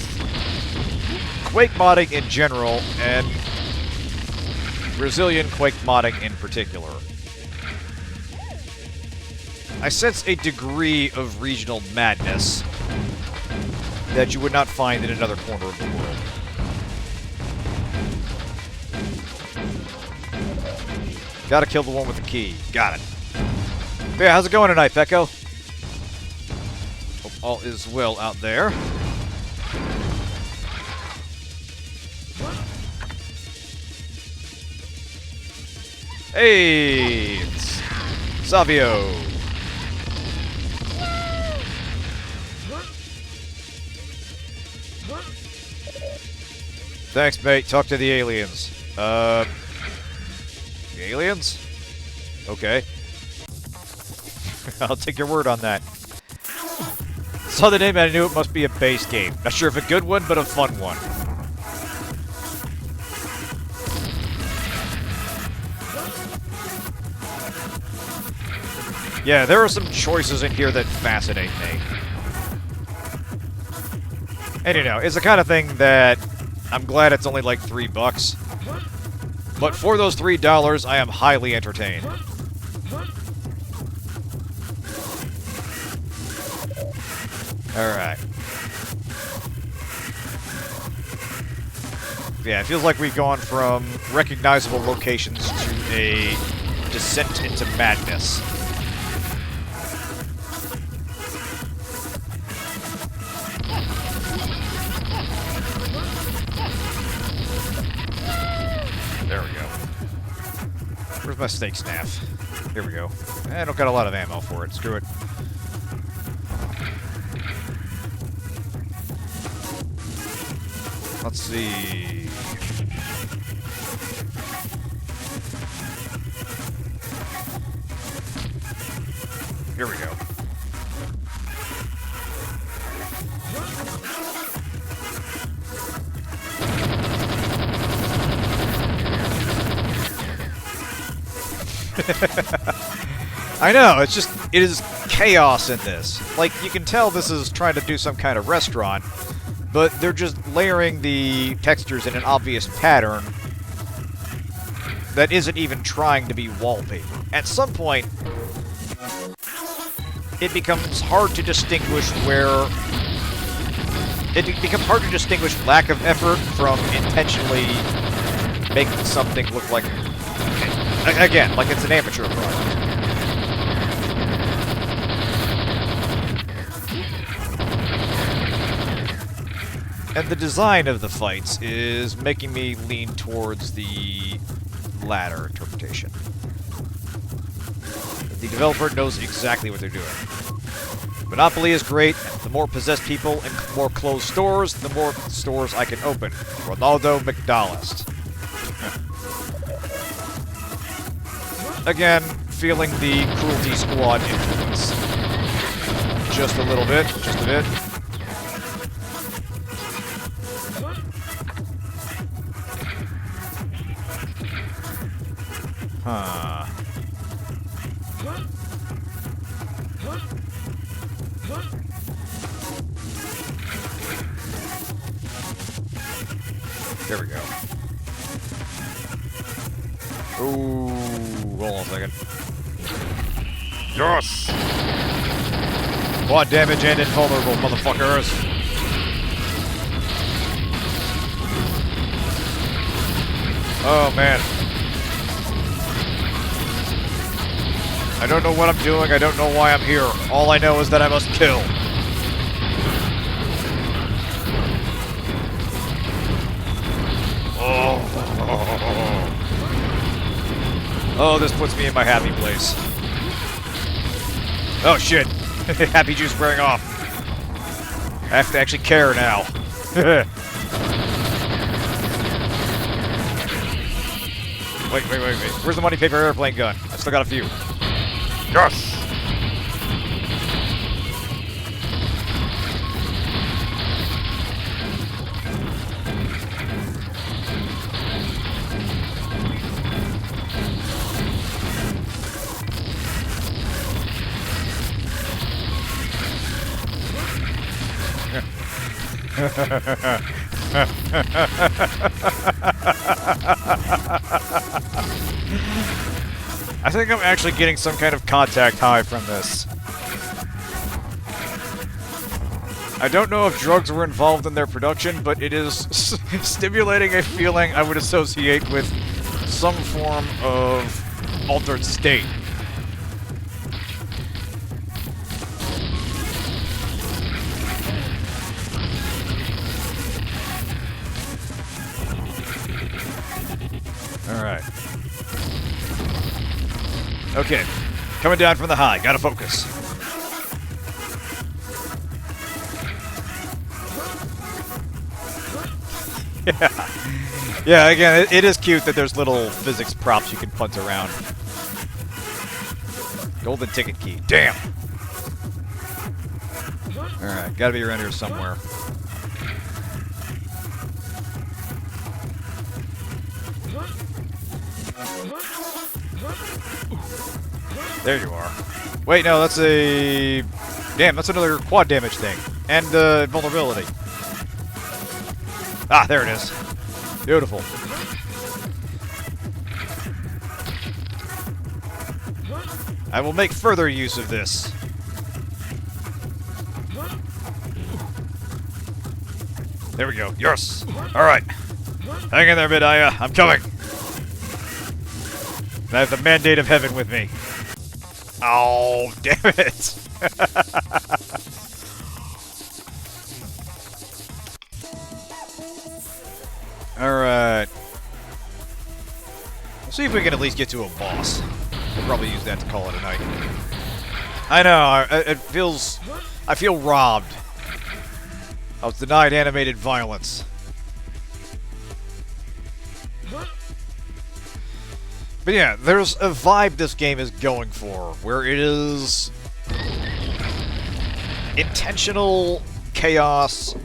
Quake modding in general and Brazilian Quake modding in particular. I sense a degree of regional madness that you would not find in another corner of the world. Gotta kill the one with the key. Got it. But yeah, how's it going tonight, Pecco? Hope all is well out there. Hey! It's Savio! Thanks, mate. Talk to the aliens. The aliens? Okay. I'll take your word on that. Saw the name and I knew it must be a base game. Not sure if a good one, but a fun one. Yeah, there are some choices in here that fascinate me. And you know, it's the kind of thing that I'm glad it's only like $3. But for those $3, I am highly entertained. Alright. Yeah, it feels like we've gone from recognizable locations to a descent into madness. There we go. Where's my snake staff? Here we go. I don't got a lot of ammo for it. Screw it. Let's see. Here we go. I know, it's just, it is chaos in this. Like, you can tell this is trying to do some kind of restaurant, but they're just layering the textures in an obvious pattern that isn't even trying to be wallpaper. At some point, it becomes hard to distinguish where... It becomes hard to distinguish lack of effort from intentionally making something look like, again, like it's an amateur product. And the design of the fights is making me lean towards the latter interpretation. The developer knows exactly what they're doing. Monopoly is great. The more possessed people and more closed stores, the more stores I can open. Ronaldo McDonald's. Again, feeling the Cruelty Squad influence. Just a little bit, just a bit. Huh. There we go. Ooh, hold on a second. Yes! Quad damage and invulnerable, motherfuckers! Oh, man. I don't know what I'm doing, I don't know why I'm here. All I know is that I must kill. Oh, this puts me in my happy place. Oh, shit. Happy juice wearing off. I have to actually care now. Wait. Where's the money paper airplane gun? I still got a few. Yes! I think I'm actually getting some kind of contact high from this. I don't know if drugs were involved in their production, but it is stimulating a feeling I would associate with some form of altered state. Alright. Okay. Coming down from the high. Gotta focus. Yeah. Yeah, again, it is cute that there's little physics props you can punt around. Golden ticket key. Damn! Alright, gotta be around here somewhere. There you are. Wait, no, that's a... Damn, that's another quad damage thing. And, vulnerability. Ah, there it is. Beautiful. I will make further use of this. There we go. Yes! Alright. Hang in there, Midaya. I'm coming. I have the mandate of heaven with me. Oh, damn it! Alright. We'll see if we can at least get to a boss. We'll probably use that to call it a night. I know, it feels... I feel robbed. I was denied animated violence. But yeah, there's a vibe this game is going for, where it is intentional chaos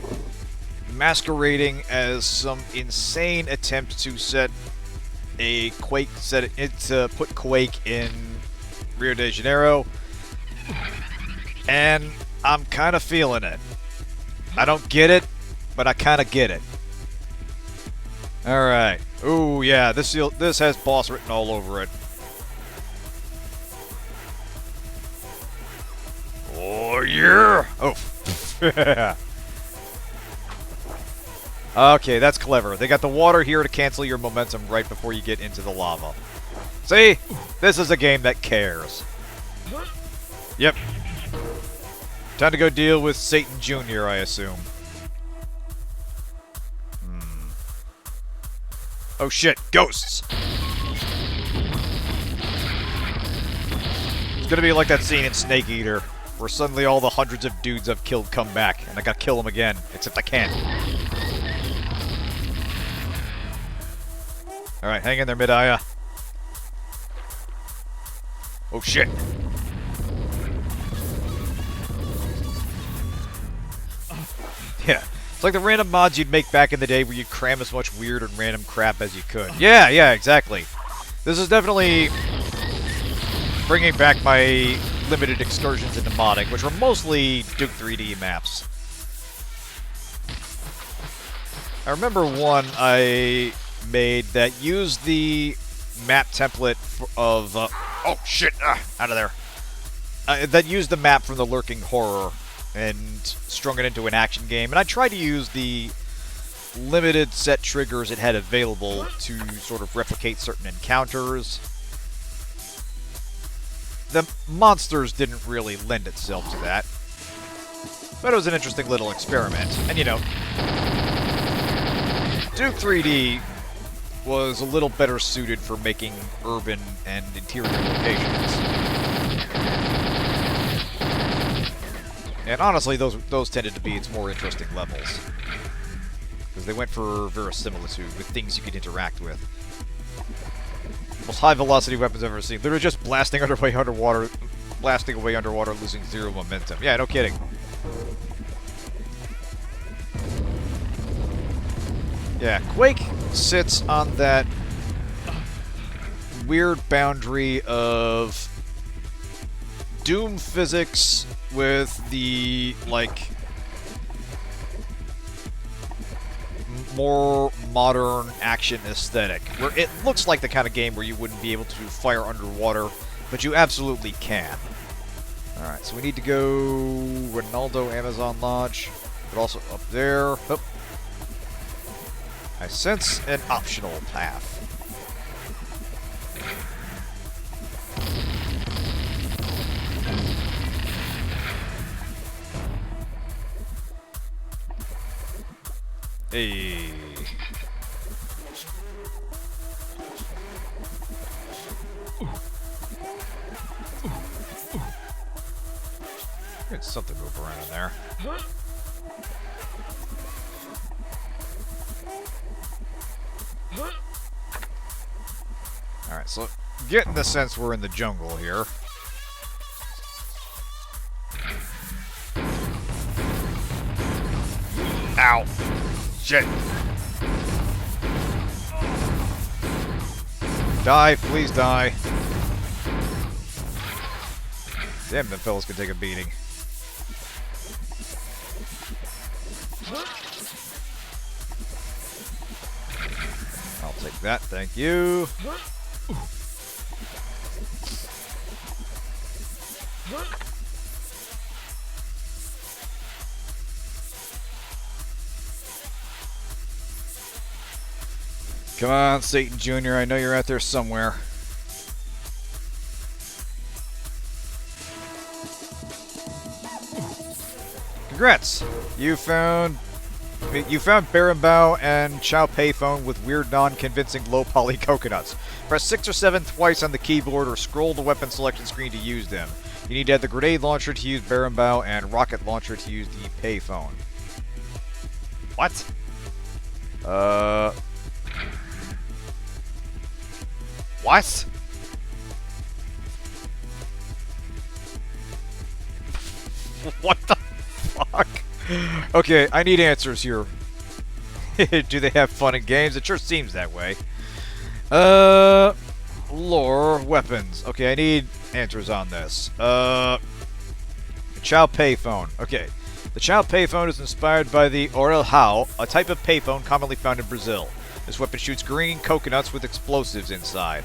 masquerading as some insane attempt to set a Quake, to put Quake in Rio de Janeiro, and I'm kind of feeling it. I don't get it, but I kind of get it. All right. Ooh, yeah, this has boss written all over it. Oh, yeah! Oh. Okay, that's clever. They got the water here to cancel your momentum right before you get into the lava. See? This is a game that cares. Yep. Time to go deal with Satan Jr., I assume. Oh shit, ghosts! It's gonna be like that scene in Snake Eater, where suddenly all the hundreds of dudes I've killed come back, and I gotta kill them again, except I can't. Alright, hang in there, Mid-Aya. Oh shit. Yeah. It's like the random mods you'd make back in the day where you'd cram as much weird and random crap as you could. Yeah, exactly. This is definitely bringing back my limited excursions into modding, which were mostly Duke 3D maps. I remember one I made that used the map template of... oh, shit! Out of there. That used the map from the Lurking Horror and strung it into an action game. And I tried to use the limited set triggers it had available to sort of replicate certain encounters. The monsters didn't really lend itself to that. But it was an interesting little experiment. And, you know, Duke 3D was a little better suited for making urban and interior locations. And honestly, those tended to be its more interesting levels. Because they went for verisimilitude with things you could interact with. Most high-velocity weapons I've ever seen. Literally just blasting away underwater, losing zero momentum. Yeah, no kidding. Yeah, Quake sits on that weird boundary of Doom physics with the, like, more modern action aesthetic, where it looks like the kind of game where you wouldn't be able to fire underwater, but you absolutely can. Alright, so we need to go Ronaldo Amazon Lodge, but also up there. Oh. I sense an optional path. Hey. There's something move around in there. Alright, so getting the sense we're in the jungle here. Ow! Shit! Die, please die. Damn, them fellas can take a beating. I'll take that, thank you. Come on, Satan Jr., I know you're out there somewhere. Congrats! You found Barenbow and Chow payphone with weird, non-convincing low-poly coconuts. Press 6 or 7 twice on the keyboard or scroll the weapon selection screen to use them. You need to have the grenade launcher to use Barenbow and rocket launcher to use the payphone. What? What? What the fuck? Okay, I need answers here. Do they have fun in games? It sure seems that way. Lore, weapons. Okay, I need answers on this. Chow payphone. Okay. The Chow payphone is inspired by the Orelhao, a type of payphone commonly found in Brazil. This weapon shoots green coconuts with explosives inside.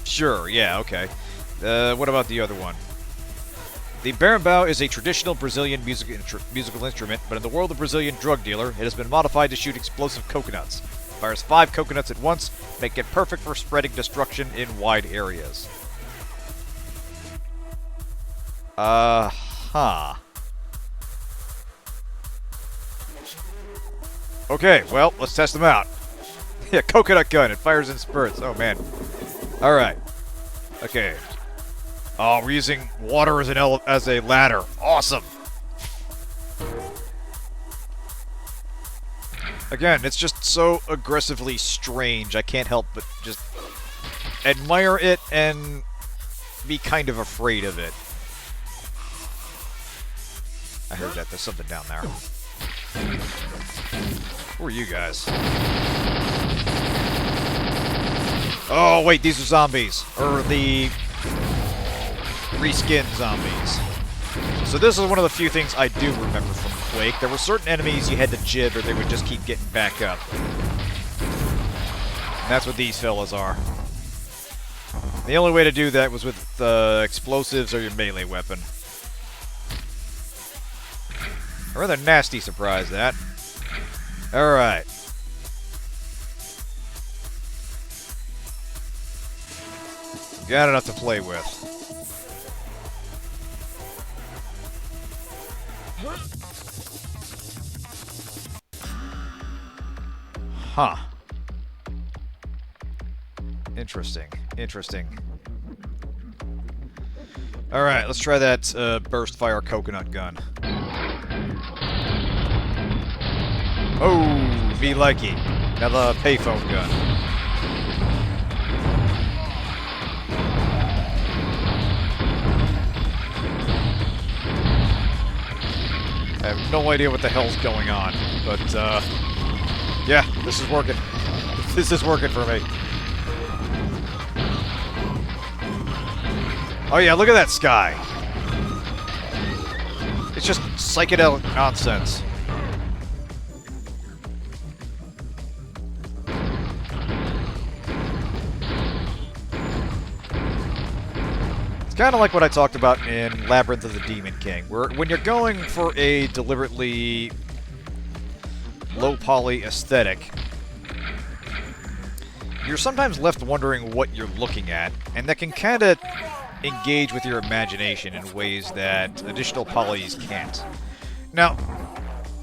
Sure, yeah, okay. What about the other one? The berimbau is a traditional Brazilian musical instrument, but in the world of Brazilian drug dealer, it has been modified to shoot explosive coconuts. Fires 5 coconuts at once, make it perfect for spreading destruction in wide areas. Huh. Okay, well, let's test them out. Yeah, coconut gun. It fires in spurts. Oh, man. Alright. Okay. Oh, we're using water as a ladder. Awesome. Again, it's just so aggressively strange. I can't help but just admire it and be kind of afraid of it. I heard that. There's something down there. Who are you guys? Oh, wait, these are zombies. Or the reskinned zombies. So this is one of the few things I do remember from Quake. There were certain enemies you had to jib or they would just keep getting back up. And that's what these fellas are. The only way to do that was with explosives or your melee weapon. A rather nasty surprise, that. Alright. Got enough to play with. Huh. Interesting. Interesting. Alright, let's try that burst fire coconut gun. Oh, me likey. Now the payphone gun. I have no idea what the hell's going on, but yeah, this is working. This is working for me. Oh yeah, look at that sky. It's just psychedelic nonsense. Kind of like what I talked about in Labyrinth of the Demon King, where when you're going for a deliberately low-poly aesthetic, you're sometimes left wondering what you're looking at, and that can kind of engage with your imagination in ways that additional polys can't. Now,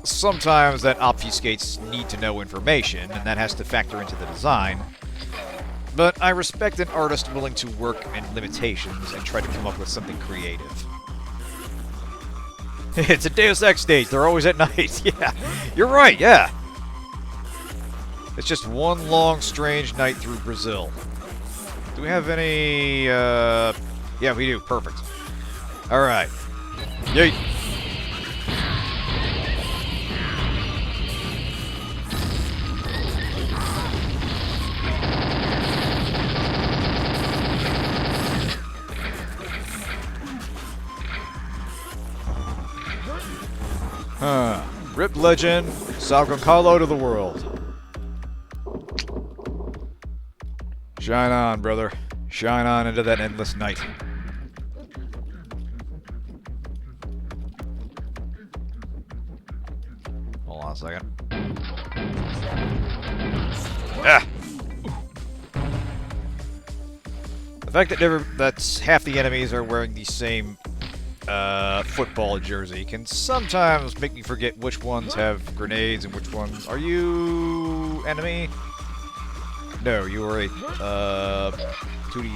sometimes that obfuscates need-to-know information, and that has to factor into the design. But I respect an artist willing to work in limitations and try to come up with something creative. It's a Deus Ex stage. They're always at night. Yeah, you're right. Yeah. It's just one long, strange night through Brazil. Do we have any... Yeah, we do. Perfect. All right. Yeet. Rip legend, Sao Paulo to the world. Shine on, brother. Shine on into that endless night. Hold on a second. Ah! The fact that half the enemies are wearing the same football jersey can sometimes make me forget which ones have grenades and which ones... Are you... enemy? No, you are a 2D...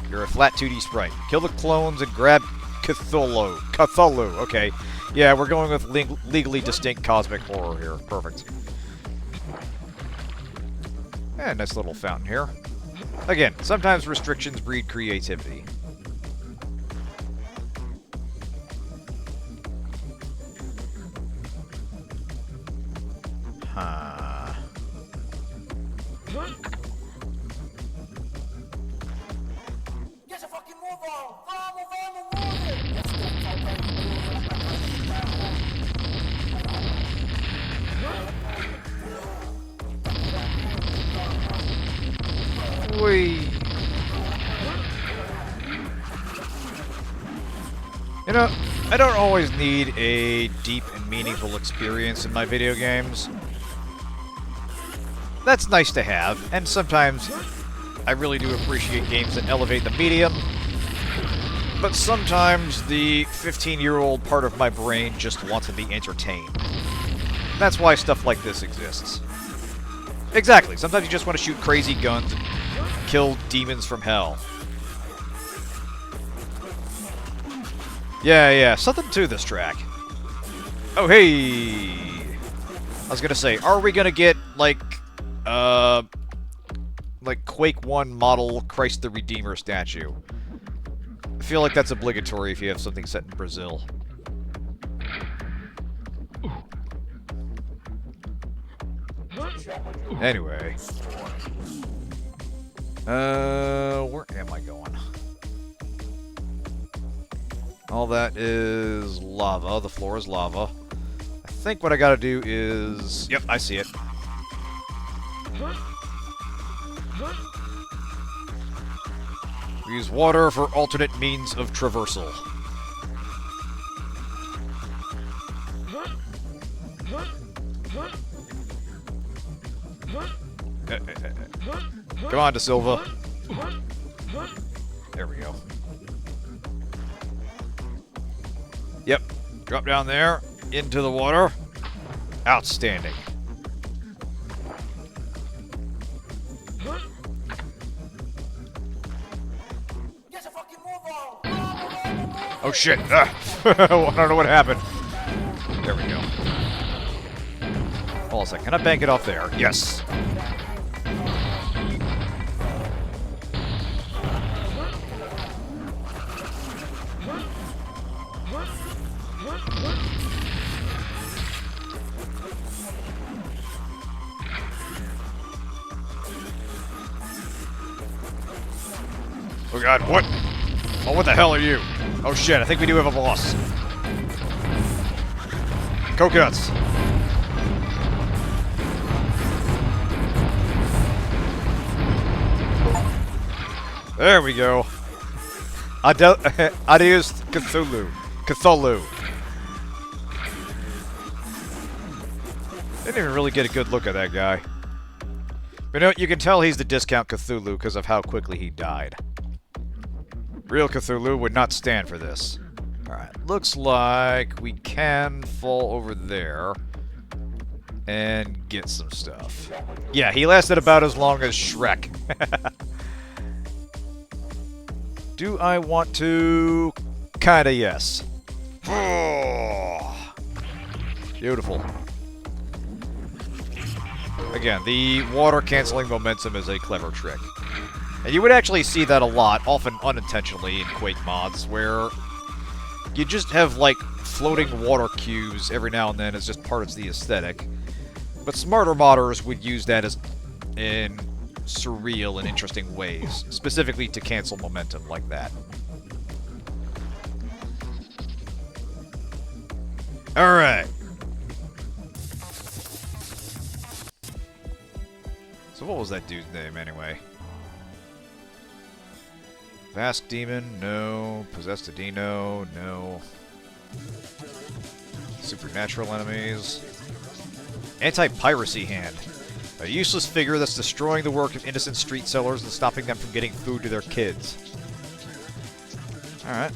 You're a flat 2D sprite. Kill the clones and grab Cthulhu. Cthulhu, okay. Yeah, we're going with legally distinct cosmic horror here. Perfect. And nice little fountain here. Again, sometimes restrictions breed creativity. Get your fucking move on! Move on! Whee! You know, I don't always need a deep and meaningful experience in my video games. That's nice to have, and sometimes I really do appreciate games that elevate the medium, but sometimes the 15-year-old part of my brain just wants to be entertained. That's why stuff like this exists. Exactly, sometimes you just want to shoot crazy guns and kill demons from hell. Yeah, something to this track. Oh, hey! I was gonna say, are we gonna get, like Quake 1 model Christ the Redeemer statue? I feel like that's obligatory if you have something set in Brazil. Anyway. Where am I going? All that is lava. The floor is lava. I think what I gotta do is... Yep, I see it. We use water for alternate means of traversal. Come on, Da Silva. There we go. Yep. Drop down there, into the water. Outstanding. Get your fucking move on! Oh shit! I don't know what happened. There we go. Hold on a second. Can I bank it off there? Yes. Oh god, what? Oh, what the hell are you? Oh shit, I think we do have a boss. Coconuts. There we go. Adios, Cthulhu. Cthulhu. Didn't even really get a good look at that guy. But you can tell he's the discount Cthulhu because of how quickly he died. Real Cthulhu would not stand for this. Alright, looks like we can fall over there and get some stuff. Yeah, he lasted about as long as Shrek. Do I want to? Kinda yes. Beautiful. Again, the water-canceling momentum is a clever trick. And you would actually see that a lot, often unintentionally, in Quake mods, where you just have, like, floating water cubes every now and then as just part of the aesthetic. But smarter modders would use that as in surreal and interesting ways, specifically to cancel momentum like that. Alright. So what was that dude's name, anyway? Vast Demon? No. Possessed Adino? No. Supernatural enemies? Anti-piracy hand. A useless figure that's destroying the work of innocent street sellers and stopping them from getting food to their kids. Alright.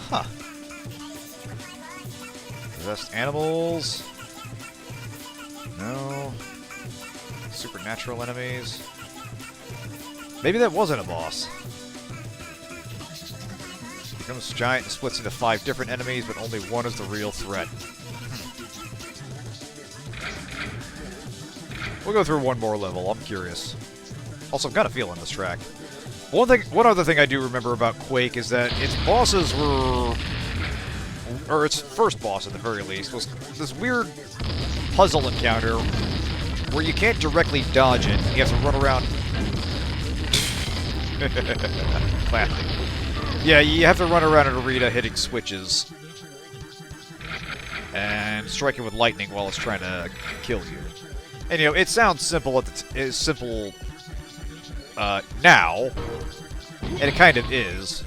Huh. Possessed animals? No. Supernatural enemies? Maybe that wasn't a boss. Becomes giant and splits into 5 different enemies, but only one is the real threat. We'll go through one more level, I'm curious. Also, I've got a feeling this track. One other thing I do remember about Quake is that its bosses were... or its first boss, at the very least, was this weird puzzle encounter where you can't directly dodge it. You have to run around... Classic. Yeah, you have to run around an arena hitting switches. And striking with lightning while it's trying to kill you. And, you know, it sounds simple now, and it kind of is,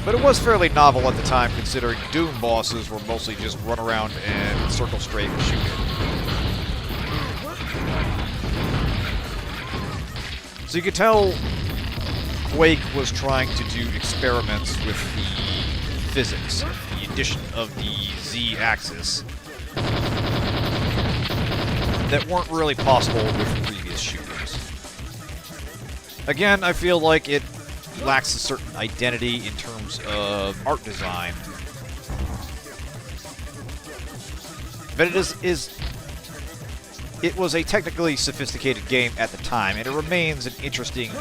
But it was fairly novel at the time, considering Doom bosses were mostly just run around and circle straight and shoot it. So you could tell Quake was trying to do experiments with the physics, the addition of the Z-axis, that weren't really possible with previous shooters. Again, I feel like it lacks a certain identity in terms of art design. But it was a technically sophisticated game at the time, and it remains an interesting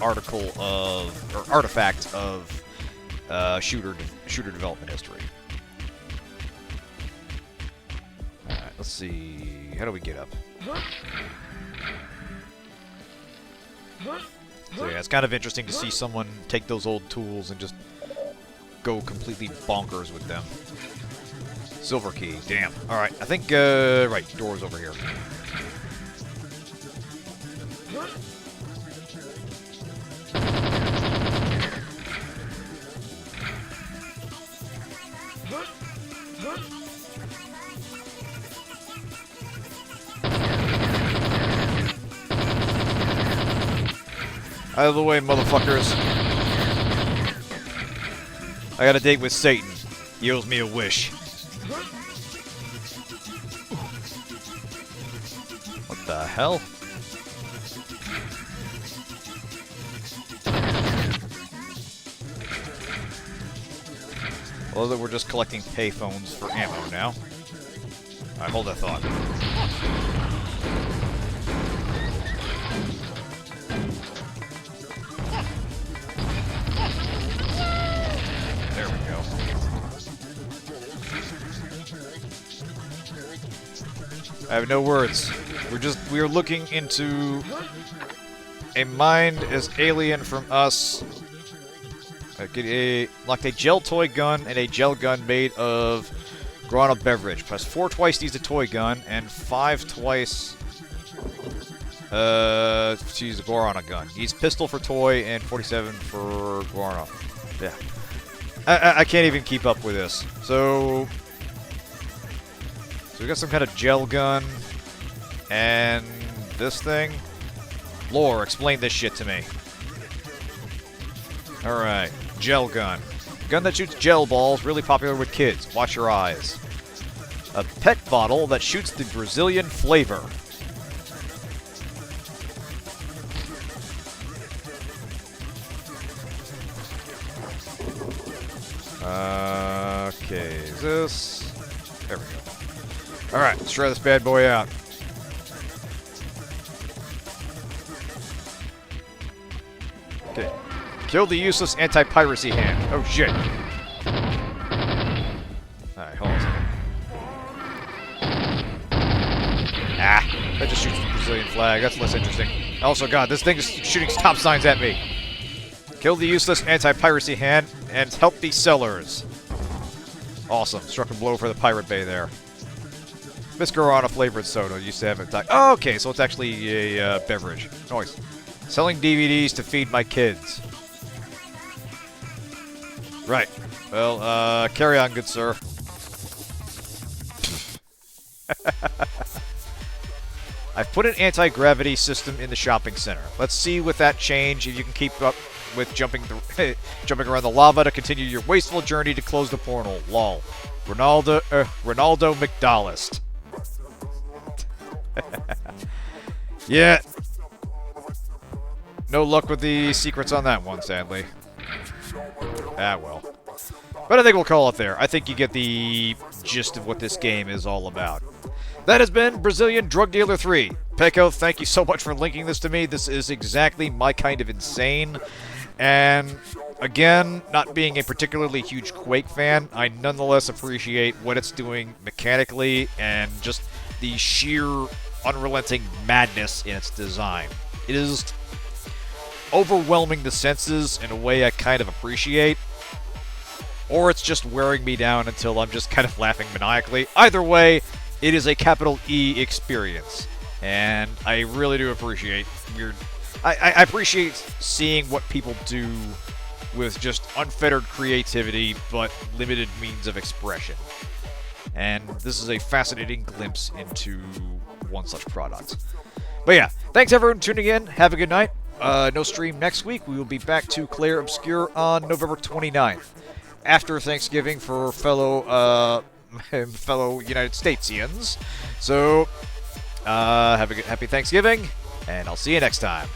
artifact of shooter development history. Alright, let's see. How do we get up? So yeah, it's kind of interesting to see someone take those old tools and just go completely bonkers with them. Silver key, damn. Alright, I think, right, door's over here. Out of the way, motherfuckers. I got a date with Satan. He owes me a wish. What the hell? Well, that we're just collecting payphones for ammo now. Alright, hold that thought. There we go. I have no words. We are looking into a mind as alien from us. Like a gel toy gun and a gel gun made of guarana beverage. Plus 4 twice needs a toy gun and 5 twice to use a guarana gun. Needs pistol for toy and 47 for guarana. Yeah. I can't even keep up with this. So we got some kind of gel gun and this thing. Lore, explain this shit to me. Alright. Gel gun. Gun that shoots gel balls, really popular with kids. Watch your eyes. A pet bottle that shoots the Brazilian flavor. Okay, is this... There we go. Alright, let's try this bad boy out. Okay. Kill the useless anti-piracy hand. Oh, shit. Alright, hold on a second. Ah, that just shoots the Brazilian flag. That's less interesting. Also, God, this thing is shooting stop signs at me. Kill the useless anti-piracy hand and help the sellers. Awesome. Struck a blow for the Pirate Bay there. Miss Guarana flavored soda. Used to have it. Oh, okay, so it's actually a beverage. Nice. Selling DVDs to feed my kids. Right. Well, carry on, good sir. I've put an anti-gravity system in the shopping center. Let's see with that change if you can keep up with jumping around the lava to continue your wasteful journey to close the portal. Lol. Ronaldo McDowellist. Yeah. No luck with the secrets on that one, sadly. Ah, well. But I think we'll call it there. I think you get the gist of what this game is all about. That has been Brazilian Drug Dealer 3. Peko, thank you so much for linking this to me. This is exactly my kind of insane. And, again, not being a particularly huge Quake fan, I nonetheless appreciate what it's doing mechanically and just the sheer unrelenting madness in its design. It is overwhelming the senses in a way I kind of appreciate, or it's just wearing me down until I'm just kind of laughing maniacally. Either way, it is a capital E experience, and I really do appreciate I appreciate seeing what people do with just unfettered creativity but limited means of expression. And this is a fascinating glimpse into one such product. But yeah, thanks everyone for tuning in. Have a good night. No stream next week. We will be back to Claire Obscure on November 29th. After Thanksgiving for fellow United Statesians. So, have a good, happy Thanksgiving, and I'll see you next time.